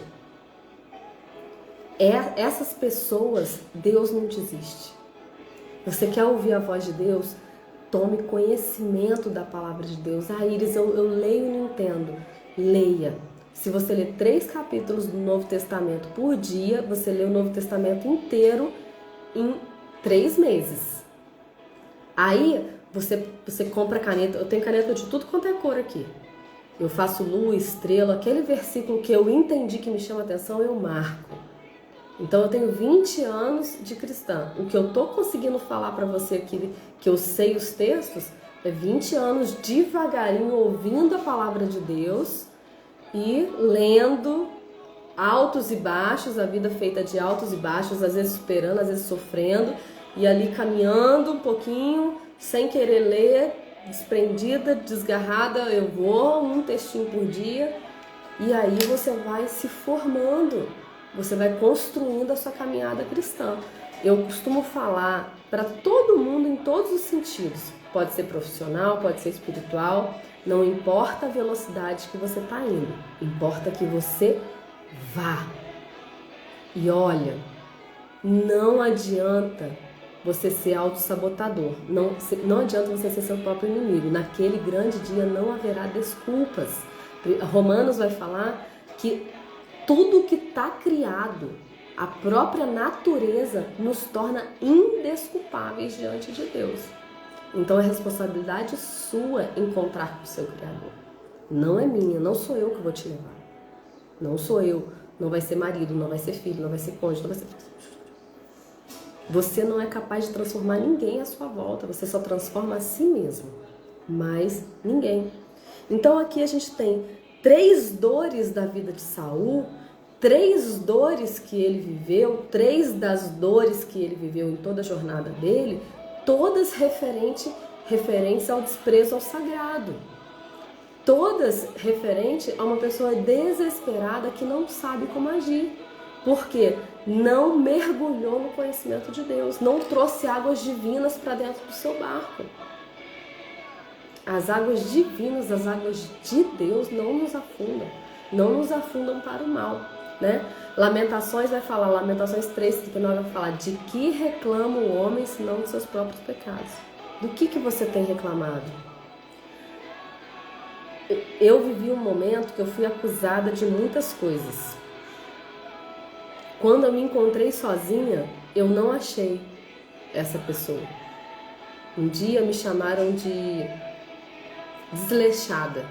Essas pessoas, Deus não desiste. Você quer ouvir a voz de Deus? Tome conhecimento da palavra de Deus. Ah, Iris, eu leio e não entendo. Leia. Se você ler 3 capítulos do Novo Testamento por dia, você lê o Novo Testamento inteiro em 3 meses. Aí você compra caneta. Eu tenho caneta de tudo quanto é cor aqui. Eu faço lua, estrela, aquele versículo que eu entendi que me chama a atenção, eu marco. Então eu tenho 20 anos de cristã. O que eu tô conseguindo falar para você aqui, que eu sei os textos, é 20 anos devagarinho ouvindo a palavra de Deus e lendo altos e baixos, a vida feita de altos e baixos, às vezes superando, às vezes sofrendo, e ali caminhando um pouquinho, sem querer ler, desprendida, desgarrada, eu vou um textinho por dia, e aí você vai se formando. Você vai construindo a sua caminhada cristã. Eu costumo falar para todo mundo em todos os sentidos. Pode ser profissional, pode ser espiritual. Não importa a velocidade que você está indo. Importa que você vá. E olha, não adianta você ser autossabotador. Não adianta você ser seu próprio inimigo. Naquele grande dia não haverá desculpas. Romanos vai falar que tudo que está criado, a própria natureza, nos torna indesculpáveis diante de Deus. Então é responsabilidade sua encontrar com o seu Criador. Não é minha, não sou eu que vou te levar. Não sou eu, não vai ser marido, não vai ser filho, não vai ser cônjuge, não vai ser... Você não é capaz de transformar ninguém à sua volta, você só transforma a si mesmo, mas ninguém. Então aqui a gente tem 3 dores da vida de Saul, 3 dores que ele viveu, 3 das dores que ele viveu em toda a jornada dele, todas referentes ao desprezo ao sagrado. Todas referentes a uma pessoa desesperada que não sabe como agir. Porque não mergulhou no conhecimento de Deus, não trouxe águas divinas para dentro do seu barco. As águas divinas, as águas de Deus não nos afundam para o mal, né? Lamentações vai falar, Lamentações 3:39 vai falar, de que reclama o homem senão dos seus próprios pecados? Do que você tem reclamado? eu vivi um momento que eu fui acusada de muitas coisas. Quando eu me encontrei sozinha, eu não achei essa pessoa. Um dia me chamaram de desleixada.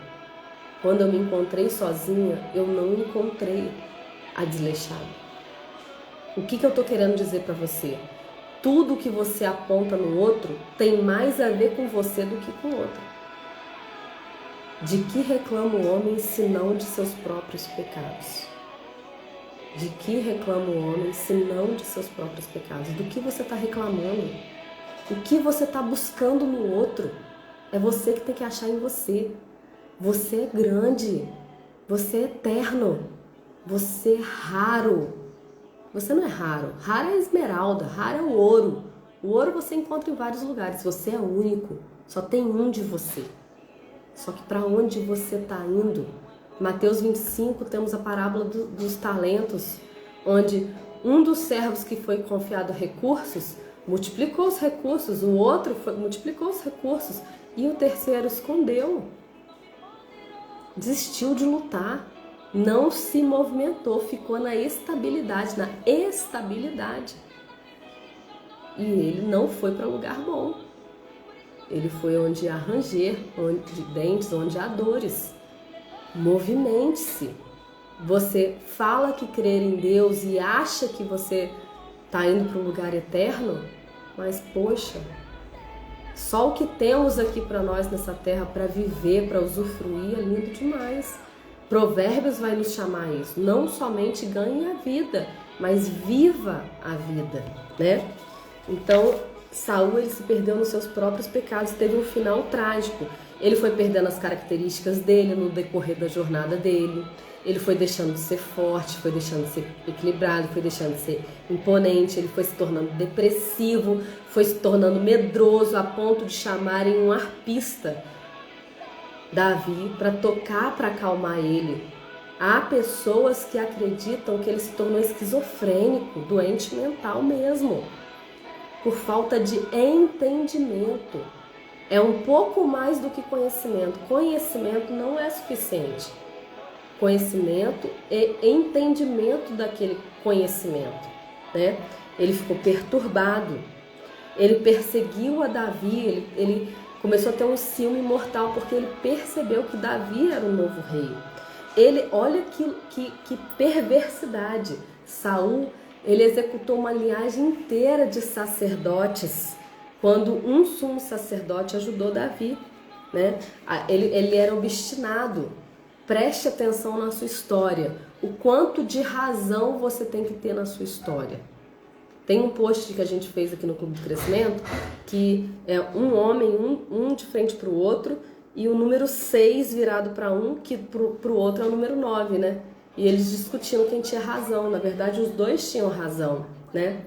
Quando eu me encontrei sozinha, eu não encontrei a desleixada. O que eu tô querendo dizer para você? Tudo que você aponta no outro tem mais a ver com você do que com o outro. De que reclama o homem senão de seus próprios pecados? De que reclama o homem senão de seus próprios pecados? Do que você está reclamando? O que você está buscando no outro? É você que tem que achar em você. Você é grande, você é eterno, você é raro. Você não é raro, raro é a esmeralda, raro é o ouro. O ouro você encontra em vários lugares, você é único, só tem um de você. Só que para onde você está indo? Mateus 25 temos a parábola dos talentos, onde um dos servos que foi confiado recursos, multiplicou os recursos, o outro multiplicou os recursos e o terceiro escondeu. Desistiu de lutar, não se movimentou, ficou na estabilidade, E ele não foi para lugar bom. Ele foi onde há ranger, onde dentes, onde há dores. Movimente-se. Você fala que crer em Deus e acha que você está indo para um lugar eterno, mas poxa, só o que temos aqui para nós nessa terra para viver, para usufruir é lindo demais. Provérbios vai nos chamar isso. Não somente ganhe a vida, mas viva a vida, né? Então, Saul ele se perdeu nos seus próprios pecados, teve um final trágico. Ele foi perdendo as características dele no decorrer da jornada dele. Ele foi deixando de ser forte, foi deixando de ser equilibrado, foi deixando de ser imponente, ele foi se tornando depressivo, foi se tornando medroso a ponto de chamarem um arpista, Davi, para tocar, para acalmar ele. Há pessoas que acreditam que ele se tornou esquizofrênico, doente mental mesmo, por falta de entendimento. É um pouco mais do que conhecimento. Conhecimento não é suficiente. Conhecimento e entendimento daquele conhecimento, né? Ele ficou perturbado. Ele perseguiu a Davi, ele começou a ter um ciúme mortal porque ele percebeu que Davi era o novo rei. Olha que perversidade. Saul, ele executou uma linhagem inteira de sacerdotes quando um sumo sacerdote ajudou Davi, né? Ele era obstinado. Preste atenção na sua história. O quanto de razão você tem que ter na sua história. Tem um post que a gente fez aqui no Clube do Crescimento, que é um homem, um de frente para o outro, e o número 6 virado para um, que para o outro é o número 9, né? E eles discutiam quem tinha razão. Na verdade, os dois tinham razão, né?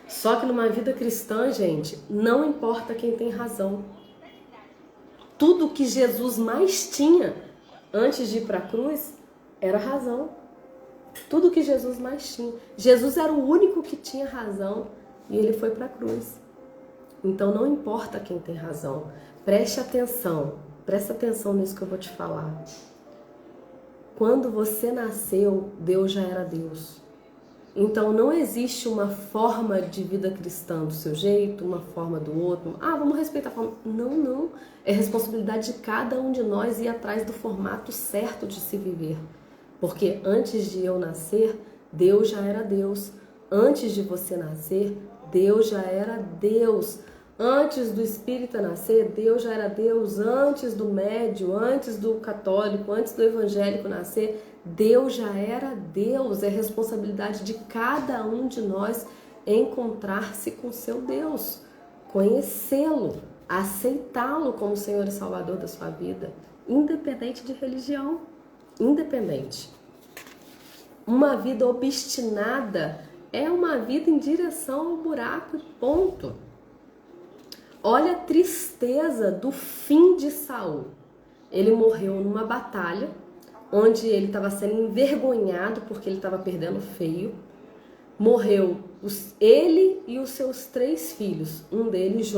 Só que numa vida cristã, gente, não importa quem tem razão. Tudo que Jesus mais tinha antes de ir para a cruz era razão. Tudo que Jesus mais tinha. Jesus era o único que tinha razão e ele foi para a cruz. Então não importa quem tem razão. Preste atenção nisso que eu vou te falar. Quando você nasceu, Deus já era Deus. Então não existe uma forma de vida cristã do seu jeito, uma forma do outro. Vamos respeitar a forma. Não. É responsabilidade de cada um de nós ir atrás do formato certo de se viver. Porque antes de eu nascer, Deus já era Deus. Antes de você nascer, Deus já era Deus. Antes do espírita nascer, Deus já era Deus. Antes do médio, antes do católico, antes do evangélico nascer, Deus já era Deus. É responsabilidade de cada um de nós encontrar-se com seu Deus, conhecê-lo, aceitá-lo como Senhor e Salvador da sua vida, independente de religião, independente. Uma vida obstinada é uma vida em direção ao buraco e ponto. Olha a tristeza do fim de Saul. Ele morreu numa batalha onde ele estava sendo envergonhado porque ele estava perdendo feio. Morreu ele e os seus 3 filhos. Um deles,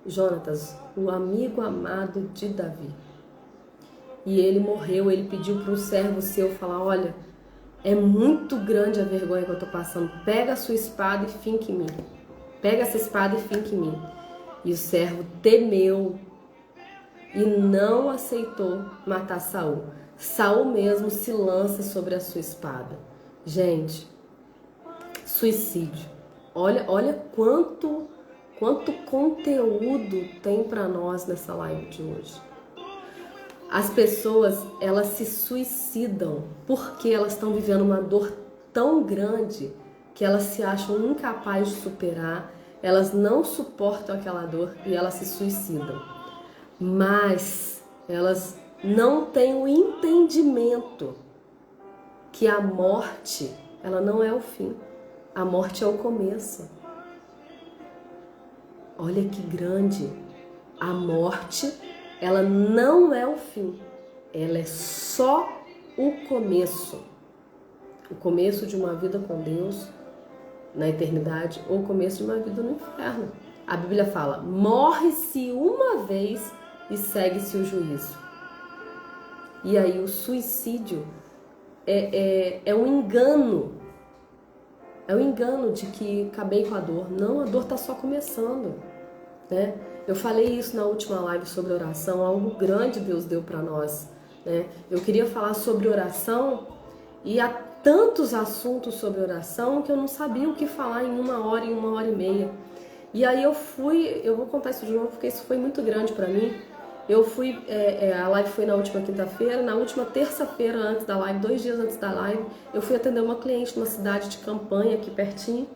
Jonatas, o amigo amado de Davi. e ele morreu. Ele pediu para um servo seu falar: olha, é muito grande a vergonha que eu estou passando, pega a sua espada e finca em mim. Pega essa espada e finca em mim. E o servo temeu e não aceitou matar Saul. Saul mesmo se lança sobre a sua espada. Gente, suicídio. Olha quanto conteúdo tem para nós nessa live de hoje. As pessoas, elas se suicidam porque elas estão vivendo uma dor tão grande que elas se acham incapazes de superar, elas não suportam aquela dor e elas se suicidam. Mas elas não têm o entendimento que a morte, ela não é o fim. A morte é o começo. Olha que grande. A morte, ela não é o fim. Ela é só o começo. O começo de uma vida com Deus na eternidade ou o começo de uma vida no inferno. A Bíblia fala: morre-se uma vez e segue-se o juízo. E aí o suicídio é um engano. É um engano de que acabei com a dor. Não, a dor está só começando, né? Eu falei isso na última live sobre oração, algo grande Deus deu para nós, né? Eu queria falar sobre oração e há tantos assuntos sobre oração que eu não sabia o que falar em 1 hora, em 1 hora e meia. E aí eu vou contar isso de novo porque isso foi muito grande para mim. A live foi na última quinta-feira, na última terça-feira antes da live, 2 dias antes da live, eu fui atender uma cliente numa cidade de Campanha, aqui pertinho,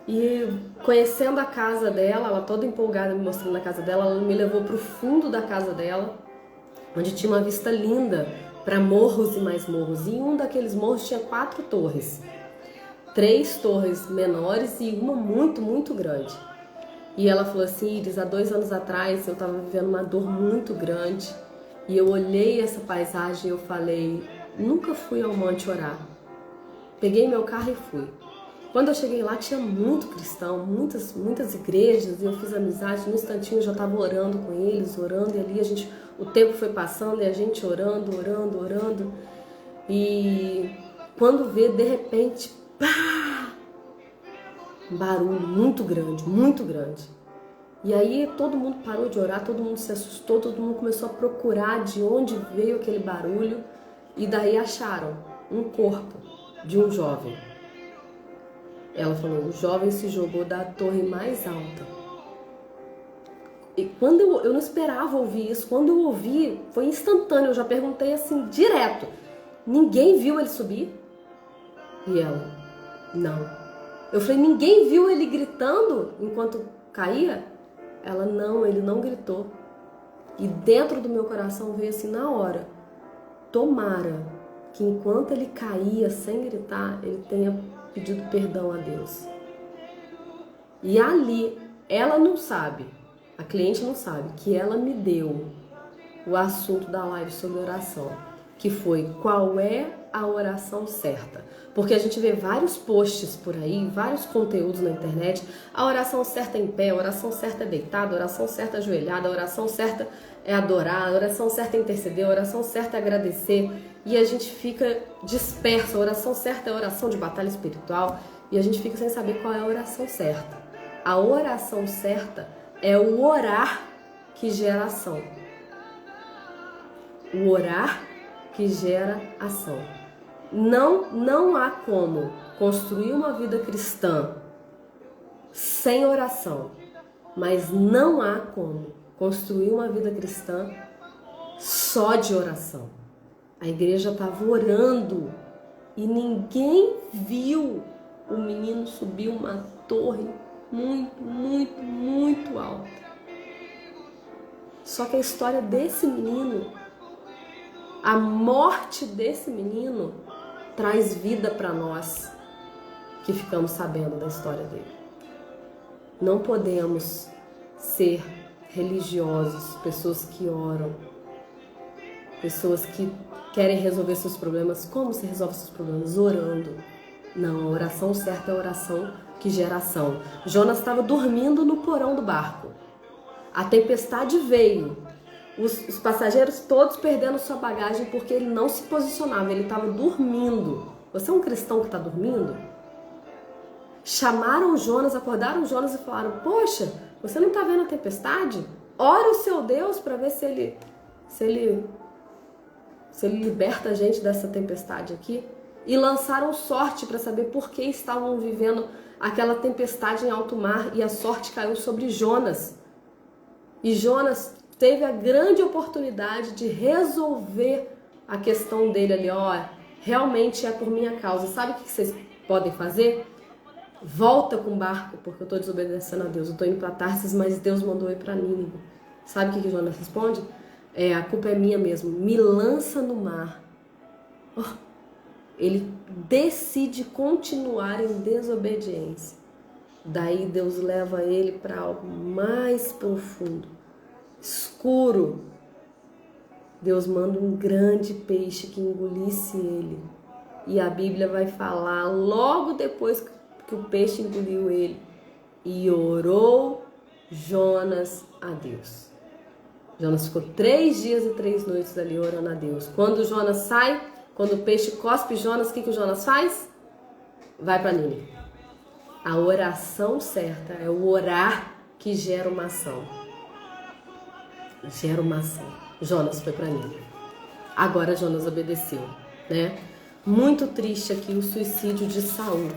e conhecendo a casa dela, ela toda empolgada me mostrando a casa dela, ela me levou para o fundo da casa dela, onde tinha uma vista linda para morros e mais morros, e em um daqueles morros tinha 4 torres, 3 torres menores e uma muito, muito grande. E ela falou assim: Iris, há 2 anos atrás eu estava vivendo uma dor muito grande e eu olhei essa paisagem e eu falei: nunca fui ao monte orar. Peguei meu carro e fui. Quando eu cheguei lá tinha muito cristão, muitas igrejas, e eu fiz amizade. No instantinho eu já estava orando com eles, orando, e ali o tempo foi passando e a gente orando. E quando vê, de repente, pá! Um barulho muito grande, muito grande. E aí todo mundo parou de orar, todo mundo se assustou, todo mundo começou a procurar de onde veio aquele barulho. E daí acharam um corpo de um jovem. Ela falou: o jovem se jogou da torre mais alta. E quando eu não esperava ouvir isso, quando eu ouvi, foi instantâneo. Eu já perguntei assim, direto: ninguém viu ele subir? E ela: não. Eu falei: ninguém viu ele gritando enquanto caía? Ela: não, ele não gritou. E dentro do meu coração veio assim na hora: tomara que enquanto ele caía sem gritar, ele tenha pedido perdão a Deus. E ali, ela não sabe, a cliente não sabe, que ela me deu o assunto da live sobre oração, que foi: qual é a oração certa? Porque a gente vê vários posts por aí, vários conteúdos na internet: a oração certa é em pé, a oração certa é deitada, a oração certa é ajoelhada, a oração certa é adorar, a oração certa é interceder, a oração certa é agradecer, e a gente fica disperso. A oração certa é a oração de batalha espiritual, e a gente fica sem saber qual é a oração certa. A oração certa é o orar que gera ação. O orar que gera ação. Não há como construir uma vida cristã sem oração, mas não há como construir uma vida cristã só de oração. A igreja estava orando e ninguém viu o menino subir uma torre muito alta. Só que a história desse menino, a morte desse menino, traz vida para nós que ficamos sabendo da história dele. Não podemos ser religiosos, pessoas que oram, pessoas que querem resolver seus problemas. Como se resolve seus problemas? Orando. Não, a oração certa é a oração que gera ação. Jonas estava dormindo no porão do barco. A tempestade veio. os passageiros todos perdendo sua bagagem porque ele não se posicionava, ele estava dormindo. Você é um cristão que está dormindo? Chamaram Jonas, acordaram Jonas e falaram: poxa, você não está vendo a tempestade? Ora o seu Deus para ver se ele liberta a gente dessa tempestade aqui. E lançaram sorte para saber por que estavam vivendo aquela tempestade em alto mar, e a sorte caiu sobre Jonas. E Jonas teve a grande oportunidade de resolver a questão dele ali. Ó, realmente é por minha causa. Sabe o que vocês podem fazer? Volta com o barco, porque eu estou desobedecendo a Deus. Eu estou indo para Tarsis, mas Deus mandou ir para Nínive. Sabe o que Jonas responde? A culpa é minha mesmo. Me lança no mar. Ele decide continuar em desobediência. Daí Deus leva ele para algo mais profundo, escuro. Deus manda um grande peixe que engolisse ele. E a Bíblia vai falar logo depois que o peixe engoliu ele: e orou Jonas a Deus. Jonas ficou 3 dias e 3 noites ali orando a Deus. Quando Jonas sai, quando o peixe cospe Jonas, o que o Jonas faz? Vai para Nínive. A oração certa é o orar que gera uma ação. Gera uma ação. Jonas foi para Nínive. Agora Jonas obedeceu, né? Muito triste aqui o suicídio de Saul.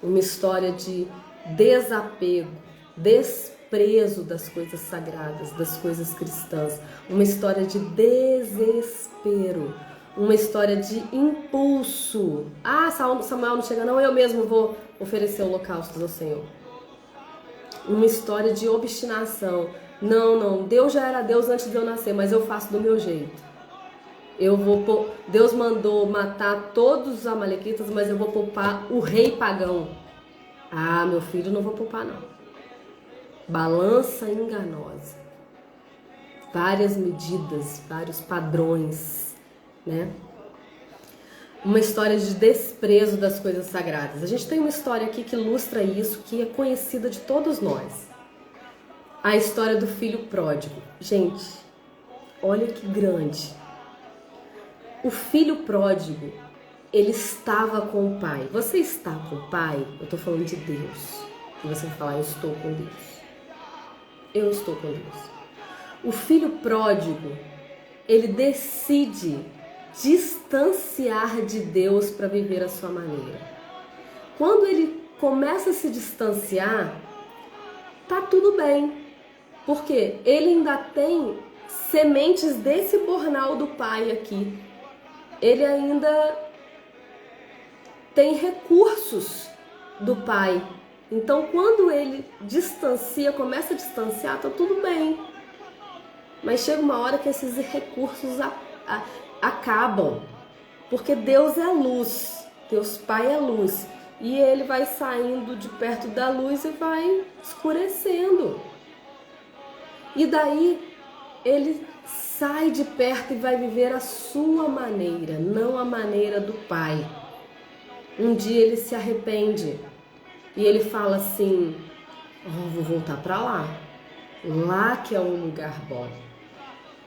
Uma história de desapego, desprezo das coisas sagradas, das coisas cristãs. Uma história de desespero. Uma história de impulso. Ah, Samuel não chega não, eu mesmo vou oferecer holocaustos ao Senhor. Uma história de obstinação. Não, Deus já era Deus antes de eu nascer, mas eu faço do meu jeito. Deus mandou matar todos os amalequitas, mas eu vou poupar o rei pagão. Ah, meu filho, não vou poupar não. Balança enganosa. Várias medidas, vários padrões, né? Uma história de desprezo das coisas sagradas. A gente tem uma história aqui que ilustra isso, que é conhecida de todos nós. A história do filho pródigo. Gente, olha que grande. O filho pródigo, ele estava com o pai. Você está com o pai? Eu estou falando de Deus. E você vai falar: eu estou com Deus. Eu estou com Deus. O filho pródigo, ele decide distanciar de Deus para viver a sua maneira. Quando ele começa a se distanciar, tá tudo bem, porque ele ainda tem sementes desse bornal do pai aqui. Ele ainda tem recursos do pai. Então, quando ele distancia, começa a distanciar, tá tudo bem. Mas chega uma hora que esses recursos acabam, porque Deus é luz, Deus Pai é luz, e ele vai saindo de perto da luz e vai escurecendo. E daí ele sai de perto e vai viver a sua maneira, não a maneira do Pai. Um dia ele se arrepende e ele fala assim: vou voltar para lá que é um lugar bom.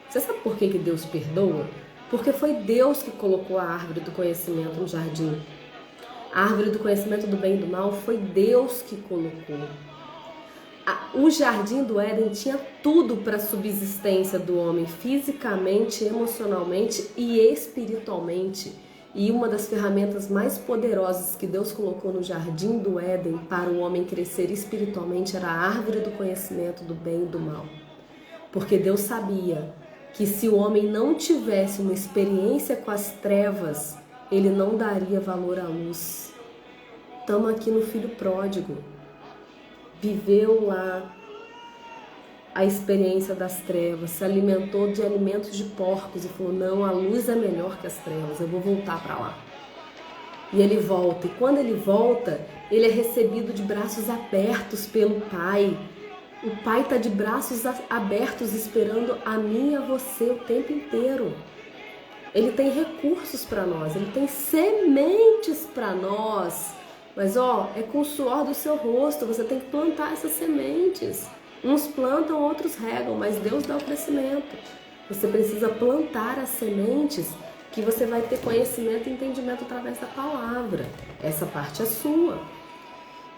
Você sabe por que Deus perdoa? Porque foi Deus que colocou a árvore do conhecimento no jardim. A árvore do conhecimento do bem e do mal foi Deus que colocou. O jardim do Éden tinha tudo para a subsistência do homem, fisicamente, emocionalmente e espiritualmente. E uma das ferramentas mais poderosas que Deus colocou no jardim do Éden para o homem crescer espiritualmente era a árvore do conhecimento do bem e do mal. Porque Deus sabia que se o homem não tivesse uma experiência com as trevas, ele não daria valor à luz. Estamos aqui no filho pródigo. Viveu lá a experiência das trevas, se alimentou de alimentos de porcos e falou: não, a luz é melhor que as trevas, eu vou voltar para lá. E ele volta, e quando ele volta, ele é recebido de braços abertos pelo Pai. O Pai está de braços abertos esperando a mim e a você o tempo inteiro. Ele tem recursos para nós, ele tem sementes para nós. Mas é com o suor do seu rosto, você tem que plantar essas sementes. Uns plantam, outros regam, mas Deus dá o crescimento. Você precisa plantar as sementes que você vai ter conhecimento e entendimento através da palavra. Essa parte é sua.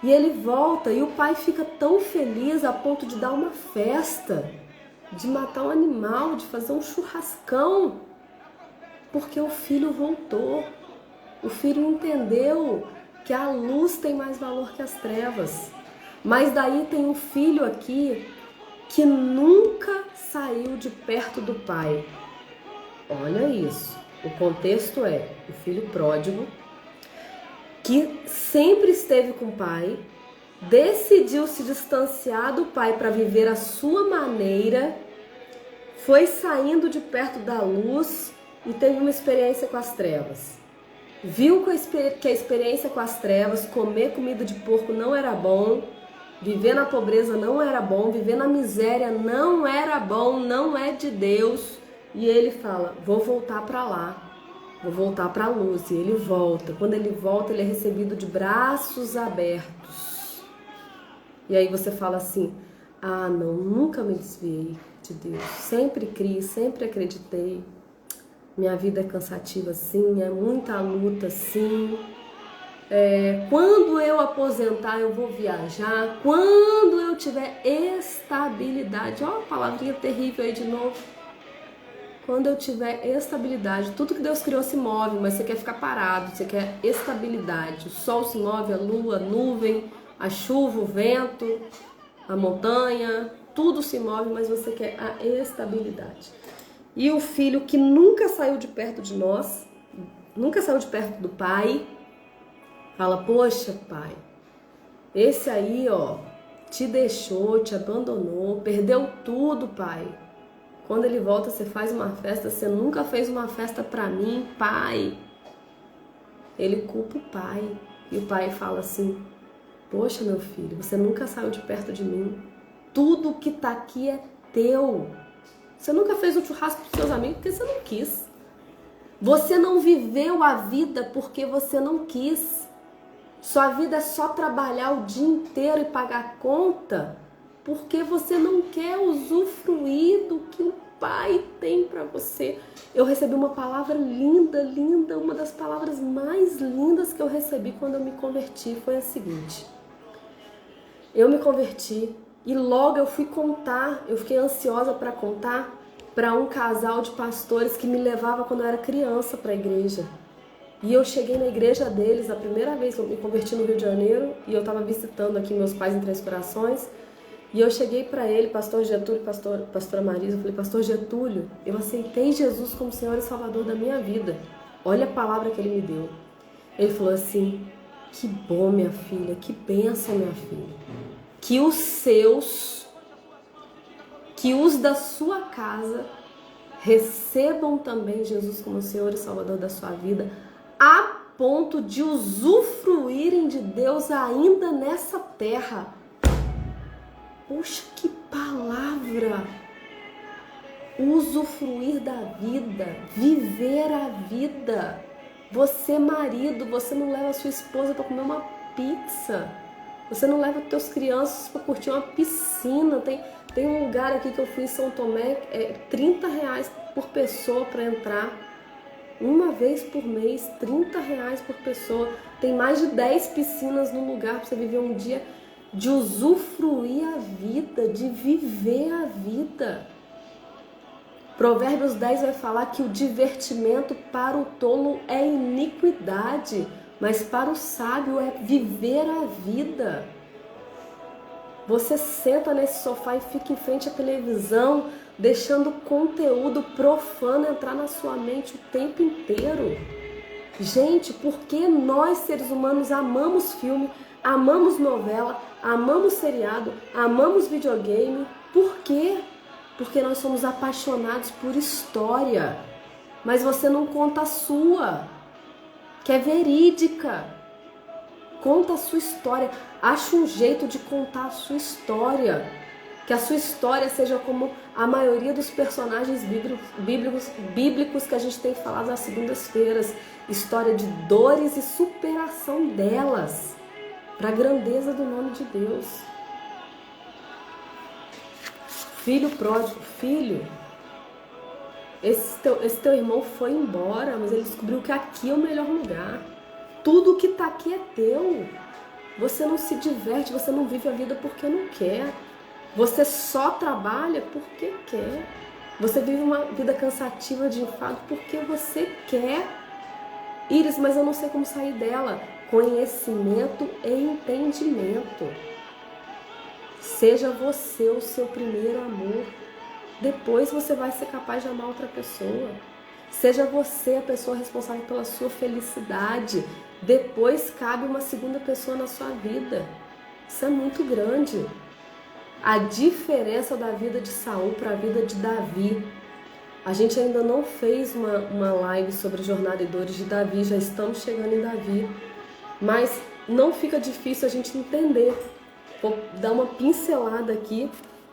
E ele volta e o pai fica tão feliz a ponto de dar uma festa, de matar um animal, de fazer um churrascão, porque o filho voltou. O filho entendeu que a luz tem mais valor que as trevas. Mas daí tem um filho aqui que nunca saiu de perto do pai. Olha isso. O contexto é o filho pródigo, que sempre esteve com o pai, decidiu se distanciar do pai para viver a sua maneira, foi saindo de perto da luz e teve uma experiência com as trevas. Viu que a experiência com as trevas, comer comida de porco não era bom, viver na pobreza não era bom, viver na miséria não era bom, não é de Deus. E ele fala, vou voltar para lá. Vou voltar para a luz. E ele volta. Quando ele volta, ele é recebido de braços abertos. E aí você fala assim, ah não, nunca me desviei de Deus. Sempre criei, sempre acreditei. Minha vida é cansativa sim, é muita luta sim. Quando eu aposentar eu vou viajar. Quando eu tiver estabilidade. Ó, palavrinha terrível aí de novo. Quando eu tiver estabilidade, tudo que Deus criou se move, mas você quer ficar parado, você quer estabilidade. O sol se move, a lua, a nuvem, a chuva, o vento, a montanha, tudo se move, mas você quer a estabilidade. E o filho que nunca saiu de perto de nós, nunca saiu de perto do pai, fala, poxa pai, esse aí ó, te deixou, te abandonou, perdeu tudo pai. Quando ele volta, você faz uma festa, você nunca fez uma festa pra mim, pai. Ele culpa o pai. E o pai fala assim, poxa meu filho, você nunca saiu de perto de mim. Tudo que tá aqui é teu. Você nunca fez um churrasco pros seus amigos porque você não quis. Você não viveu a vida porque você não quis. Sua vida é só trabalhar o dia inteiro e pagar conta porque você não quer usufruir do que o pai tem para você. Eu recebi uma palavra linda, linda, uma das palavras mais lindas que eu recebi quando eu me converti foi a seguinte. Eu me converti e logo eu fui contar, eu fiquei ansiosa para contar para um casal de pastores que me levava quando eu era criança para a igreja. E eu cheguei na igreja deles, a primeira vez que eu me converti no Rio de Janeiro, e eu estava visitando aqui meus pais em Três Corações. E eu cheguei para ele, pastor Getúlio, pastora Marisa, eu falei, pastor Getúlio, eu aceitei Jesus como Senhor e Salvador da minha vida. Olha a palavra que ele me deu. Ele falou assim, que bom minha filha, que bênção minha filha. Que os da sua casa recebam também Jesus como Senhor e Salvador da sua vida, a ponto de usufruírem de Deus ainda nessa terra. Poxa, que palavra! Usufruir da vida, viver a vida. Você, marido, você não leva a sua esposa para comer uma pizza. Você não leva os teus crianças para curtir uma piscina. Tem um lugar aqui que eu fui em São Tomé, R$30 por pessoa para entrar. Uma vez por mês, R$30 por pessoa. Tem mais de 10 piscinas no lugar para você viver um dia. De usufruir a vida, de viver a vida. Provérbios 10 vai falar que o divertimento para o tolo é iniquidade, mas para o sábio é viver a vida. Você senta nesse sofá e fica em frente à televisão, deixando conteúdo profano entrar na sua mente o tempo inteiro. Gente, porque nós seres humanos amamos filme, amamos novela, amamos seriado, amamos videogame. Por quê? Porque nós somos apaixonados por história. Mas você não conta a sua, que é verídica. Conta a sua história. Acha um jeito de contar a sua história. Que a sua história seja como a maioria dos personagens bíblicos que a gente tem falado nas segundas-feiras. História de dores e superação delas. Para a grandeza do nome de Deus. filho pródigo, filho, esse teu irmão foi embora, mas ele descobriu que aqui é o melhor lugar. Tudo que tá aqui é teu. Você não se diverte, você não vive a vida porque não quer. Você só trabalha porque quer. Você vive uma vida cansativa de enfado porque você quer. Iris, mas eu não sei como sair dela. Conhecimento e entendimento. Seja você o seu primeiro amor. Depois você vai ser capaz de amar outra pessoa. Seja você a pessoa responsável pela sua felicidade. Depois cabe uma segunda pessoa na sua vida. Isso é muito grande. A diferença da vida de Saul para a vida de Davi. A gente ainda não fez uma live sobre jornada e dores de Davi, já estamos chegando em Davi. Mas não fica difícil a gente entender. Vou dar uma pincelada aqui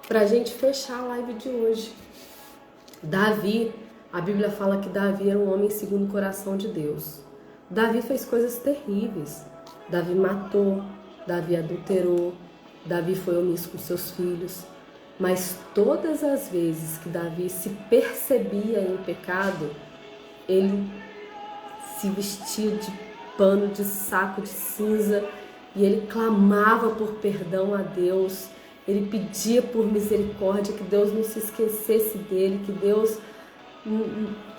para a gente fechar a live de hoje. Davi, a Bíblia fala que Davi era um homem segundo o coração de Deus. Davi fez coisas terríveis. Davi matou, Davi adulterou, Davi foi omisso com seus filhos. Mas todas as vezes que Davi se percebia em pecado, ele se vestia de pano, de saco, de cinza, e ele clamava por perdão a Deus. Ele pedia por misericórdia, que Deus não se esquecesse dele, que Deus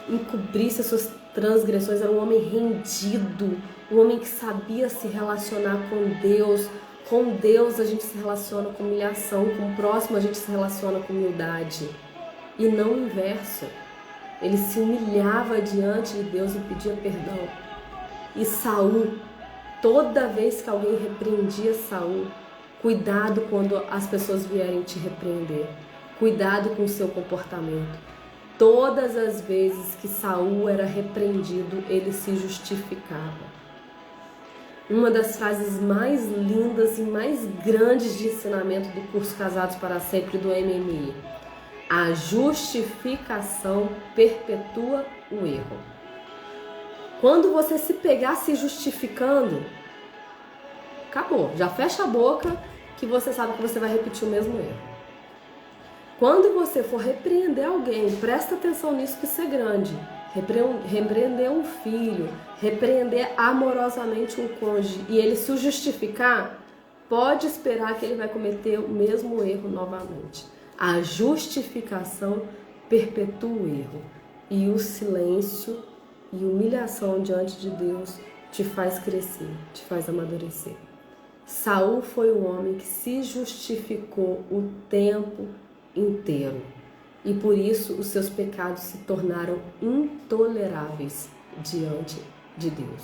encobrisse as suas transgressões. Era um homem rendido, um homem que sabia se relacionar com Deus. Com Deus a gente se relaciona com humilhação, com o próximo a gente se relaciona com humildade. E não o inverso. Ele se humilhava diante de Deus e pedia perdão. E Saul, toda vez que alguém repreendia Saul, cuidado quando as pessoas vierem te repreender. Cuidado com o seu comportamento. Todas as vezes que Saul era repreendido, ele se justificava. Uma das frases mais lindas e mais grandes de ensinamento do curso Casados para Sempre do MMI. A justificação perpetua o erro. Quando você se pegar se justificando, acabou. Já fecha a boca que você sabe que você vai repetir o mesmo erro. Quando você for repreender alguém, presta atenção nisso que isso é grande. Repreender um filho, repreender amorosamente um cônjuge e ele se justificar, pode esperar que ele vai cometer o mesmo erro novamente. A justificação perpetua o erro e o silêncio e humilhação diante de Deus te faz crescer, te faz amadurecer. Saul foi um homem que se justificou o tempo inteiro. E por isso os seus pecados se tornaram intoleráveis diante de Deus.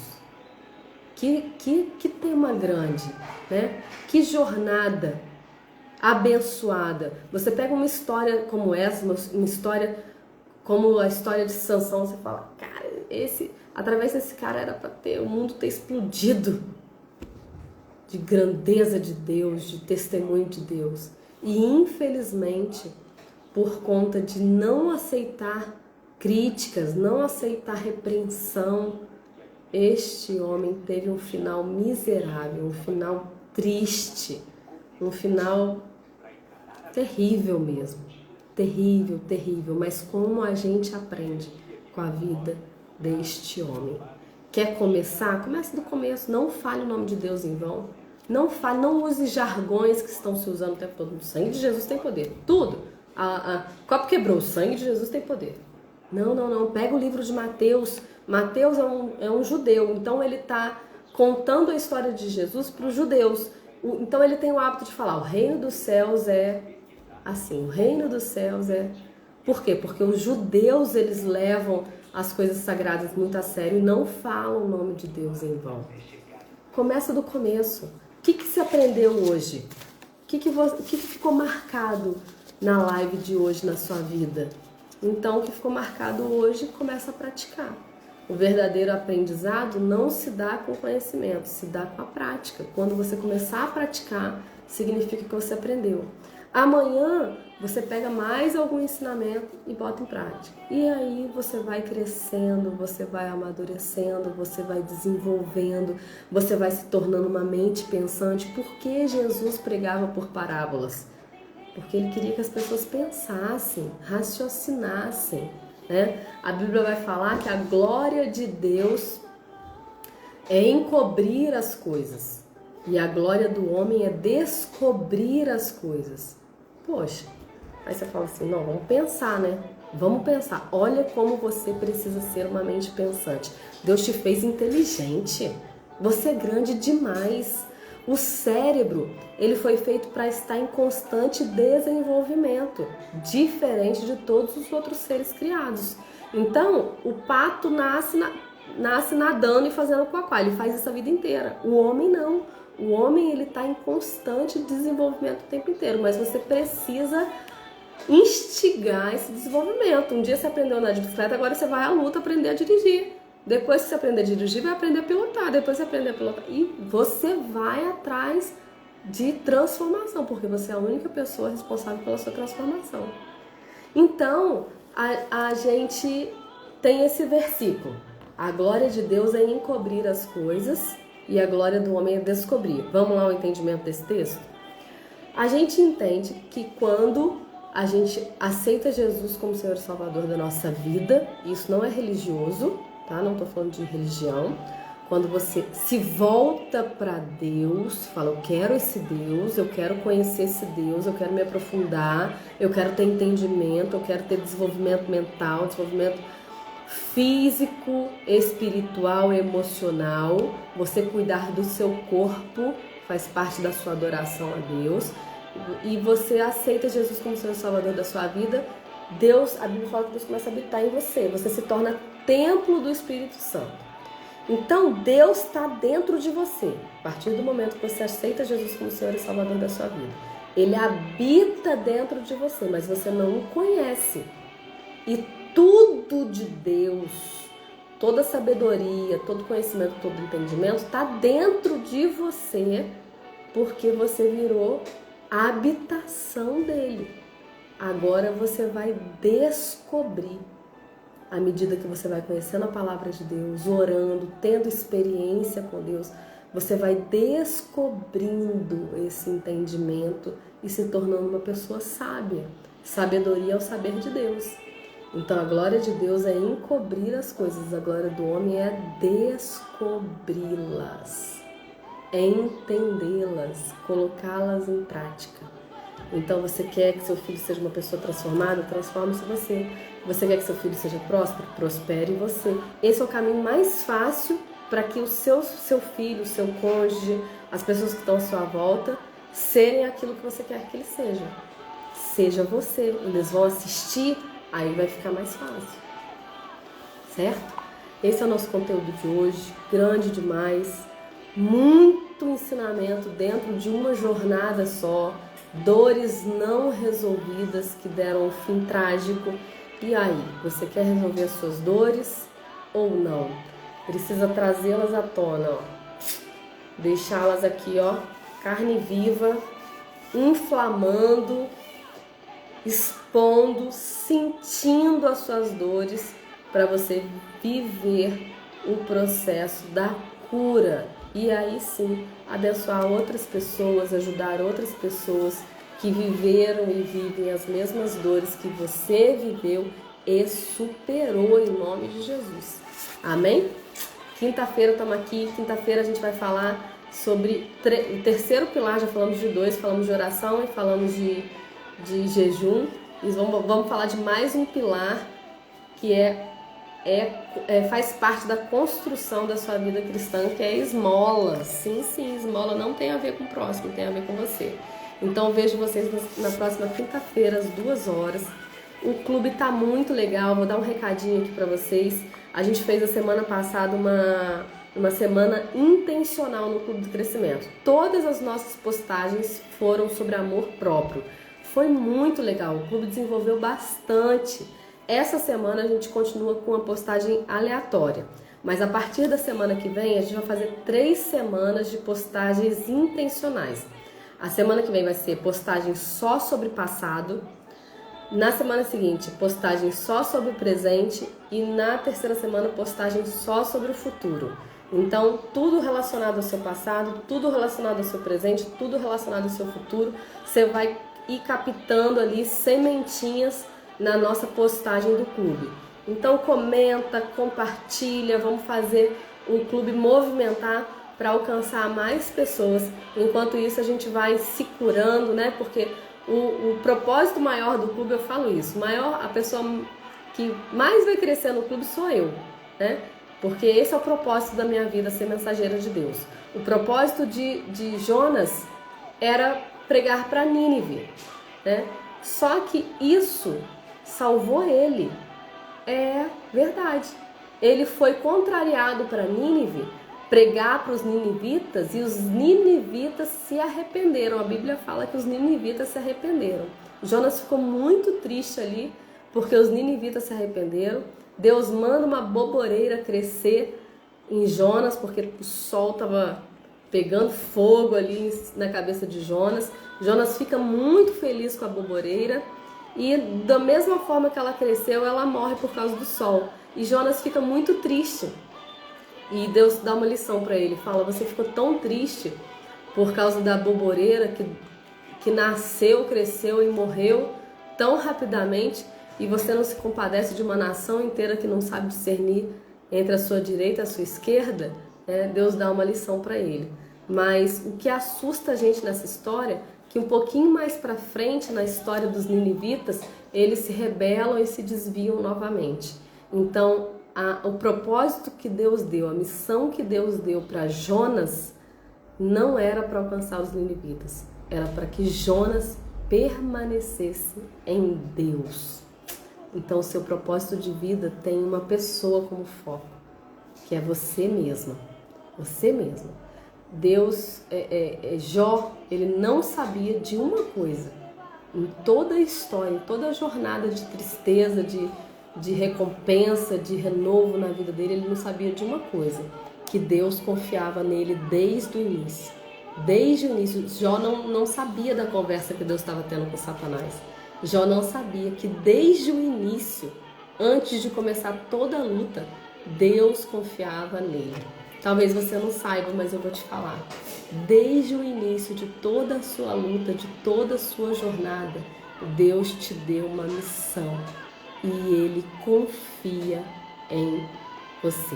Que tema grande, né? Que jornada abençoada. Você pega uma história como essa, uma história como a história de Sansão, você fala, cara, através desse cara era para o mundo ter explodido de grandeza de Deus, de testemunho de Deus. E infelizmente, por conta de não aceitar críticas, não aceitar repreensão, este homem teve um final miserável, um final triste, um final terrível mesmo. Terrível, terrível. Mas como a gente aprende com a vida deste homem? Quer começar? Comece do começo. Não fale o nome de Deus em vão. Não fale, não use jargões que estão se usando o tempo todo. O sangue de Jesus tem poder. Tudo. Copo quebrou, o sangue de Jesus tem poder. Não. Pega o livro de Mateus. Mateus é um judeu, então ele está contando a história de Jesus para os judeus. Então ele tem o hábito de falar, o reino dos céus é assim, o reino dos céus é... Por quê? Porque os judeus, eles levam as coisas sagradas muito a sério e não falam o nome de Deus em vão. Começa do começo. O que se aprendeu hoje? O que ficou marcado na live de hoje na sua vida? Então, o que ficou marcado hoje, começa a praticar. O verdadeiro aprendizado não se dá com conhecimento, se dá com a prática. Quando você começar a praticar, significa que você aprendeu. Amanhã, você pega mais algum ensinamento e bota em prática. E aí você vai crescendo, você vai amadurecendo, você vai desenvolvendo, você vai se tornando uma mente pensante. Por que Jesus pregava por parábolas? porque ele queria que as pessoas pensassem, raciocinassem, né? A Bíblia vai falar que a glória de Deus é encobrir as coisas e a glória do homem é descobrir as coisas. Poxa, aí você fala assim, não, vamos pensar, né? Vamos pensar. Olha como você precisa ser uma mente pensante. Deus te fez inteligente. Você é grande demais. O cérebro, ele foi feito para estar em constante desenvolvimento, diferente de todos os outros seres criados. Então, o pato nasce nadando e fazendo quaquá, ele faz isso a vida inteira. O homem não. O homem, ele está em constante desenvolvimento o tempo inteiro, mas você precisa instigar esse desenvolvimento. Um dia você aprendeu a andar de bicicleta, agora você vai à luta aprender a dirigir. Depois que você aprender a dirigir, vai aprender a pilotar. Depois você aprender a pilotar. E você vai atrás de transformação, porque você é a única pessoa responsável pela sua transformação. Então, a gente tem esse versículo. A glória de Deus é encobrir as coisas e a glória do homem é descobrir. Vamos lá ao entendimento desse texto? A gente entende que quando a gente aceita Jesus como Senhor e Salvador da nossa vida, isso não é religioso, tá? Não estou falando de religião. Quando você se volta para Deus, fala, eu quero esse Deus, eu quero conhecer esse Deus, eu quero me aprofundar, eu quero ter entendimento, eu quero ter desenvolvimento mental, desenvolvimento físico, espiritual, emocional. Você cuidar do seu corpo faz parte da sua adoração a Deus. E você aceita Jesus como Senhor e Salvador da sua vida, Deus, a Bíblia fala que Deus começa a habitar em você. Você se torna templo do Espírito Santo. Então, Deus está dentro de você. A partir do momento que você aceita Jesus como Senhor e Salvador da sua vida, Ele habita dentro de você, mas você não o conhece. E tudo de Deus, toda sabedoria, todo conhecimento, todo entendimento está dentro de você, porque você virou a habitação dele. Agora você vai descobrir, à medida que você vai conhecendo a palavra de Deus, orando, tendo experiência com Deus, você vai descobrindo esse entendimento e se tornando uma pessoa sábia. Sabedoria é o saber de Deus. Então a glória de Deus é encobrir as coisas, a glória do homem é descobri-las, é entendê-las, colocá-las em prática. Então você quer que seu filho seja uma pessoa transformada? Transforme-se você. Você quer que seu filho seja próspero? Prospere em você. Esse é o caminho mais fácil para que o seu filho, o seu cônjuge, as pessoas que estão à sua volta, serem aquilo que você quer que eles sejam. Seja você. Eles vão assistir, aí vai ficar mais fácil. Certo? Esse é o nosso conteúdo de hoje. Grande demais. Muito ensinamento dentro de uma jornada só. Dores não resolvidas que deram um fim trágico. E aí, você quer resolver as suas dores ou não? Precisa trazê-las à tona, ó. Deixá-las aqui, ó, carne viva, inflamando, expondo, sentindo as suas dores, para você viver o processo da cura. E aí sim, abençoar outras pessoas, ajudar outras pessoas que viveram e vivem as mesmas dores que você viveu e superou em nome de Jesus. Amém? Quinta-feira estamos aqui, quinta-feira a gente vai falar sobre o terceiro pilar, já falamos de 2, falamos de oração e falamos de jejum. E vamos falar de mais um pilar que faz parte da construção da sua vida cristã, que é esmola. Sim, esmola não tem a ver com o próximo, tem a ver com você. Então vejo vocês na próxima quinta-feira, às 2 horas. O clube tá muito legal, vou dar um recadinho aqui para vocês. A gente fez a semana passada uma semana intencional no Clube do Crescimento. Todas as nossas postagens foram sobre amor próprio. Foi muito legal, o clube desenvolveu bastante. Essa semana a gente continua com uma postagem aleatória, mas a partir da semana que vem a gente vai fazer 3 semanas de postagens intencionais. A semana que vem vai ser postagem só sobre passado, na semana seguinte postagem só sobre presente e na terceira semana postagem só sobre o futuro. Então tudo relacionado ao seu passado, tudo relacionado ao seu presente, tudo relacionado ao seu futuro, você vai ir captando ali sementinhas na nossa postagem do clube. Então comenta, compartilha, vamos fazer o clube movimentar para alcançar mais pessoas. Enquanto isso a gente vai se curando, né? Porque o propósito maior do clube, eu falo isso, a pessoa que mais vai crescer no clube sou eu, né? Porque esse é o propósito da minha vida, ser mensageira de Deus. O propósito de Jonas era pregar para Nínive, né? Só que isso salvou ele. É verdade. Ele foi contrariado para Nínive, pregar para os ninivitas, e os ninivitas se arrependeram. A Bíblia fala que os ninivitas se arrependeram. Jonas ficou muito triste ali, porque os ninivitas se arrependeram. Deus manda uma boboreira crescer em Jonas, porque o sol estava pegando fogo ali na cabeça de Jonas. Jonas fica muito feliz com a boboreira, e da mesma forma que ela cresceu, ela morre por causa do sol. E Jonas fica muito triste. E Deus dá uma lição para ele, fala: você ficou tão triste por causa da boboreira que nasceu, cresceu e morreu tão rapidamente, e você não se compadece de uma nação inteira que não sabe discernir entre a sua direita e a sua esquerda? Deus dá uma lição para ele. Mas o que assusta a gente nessa história, que um pouquinho mais para frente na história dos ninivitas, eles se rebelam e se desviam novamente. Então, o propósito que Deus deu, a missão que Deus deu para Jonas, não era para alcançar os ninivitas, era para que Jonas permanecesse em Deus. Então, o seu propósito de vida tem uma pessoa como foco, que é você mesma. Você mesma. Deus, Jó, ele não sabia de uma coisa. Em toda a história, em toda a jornada de tristeza, de recompensa, de renovo na vida dele, ele não sabia de uma coisa: que Deus confiava nele desde o início. Desde o início, Jó não sabia da conversa que Deus estava tendo com Satanás. Jó não sabia que desde o início, antes de começar toda a luta, Deus confiava nele. Talvez você não saiba, mas eu vou te falar. Desde o início de toda a sua luta, de toda a sua jornada, Deus te deu uma missão e Ele confia em você.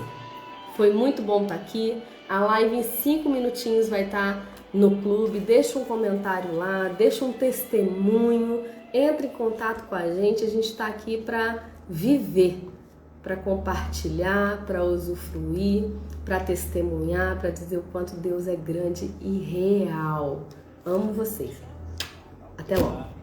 Foi muito bom estar aqui. A live em 5 minutinhos vai estar no clube. Deixa um comentário lá, deixa um testemunho, entre em contato com a gente está aqui para viver, para compartilhar, para usufruir, para testemunhar, para dizer o quanto Deus é grande e real. Amo vocês. Até logo.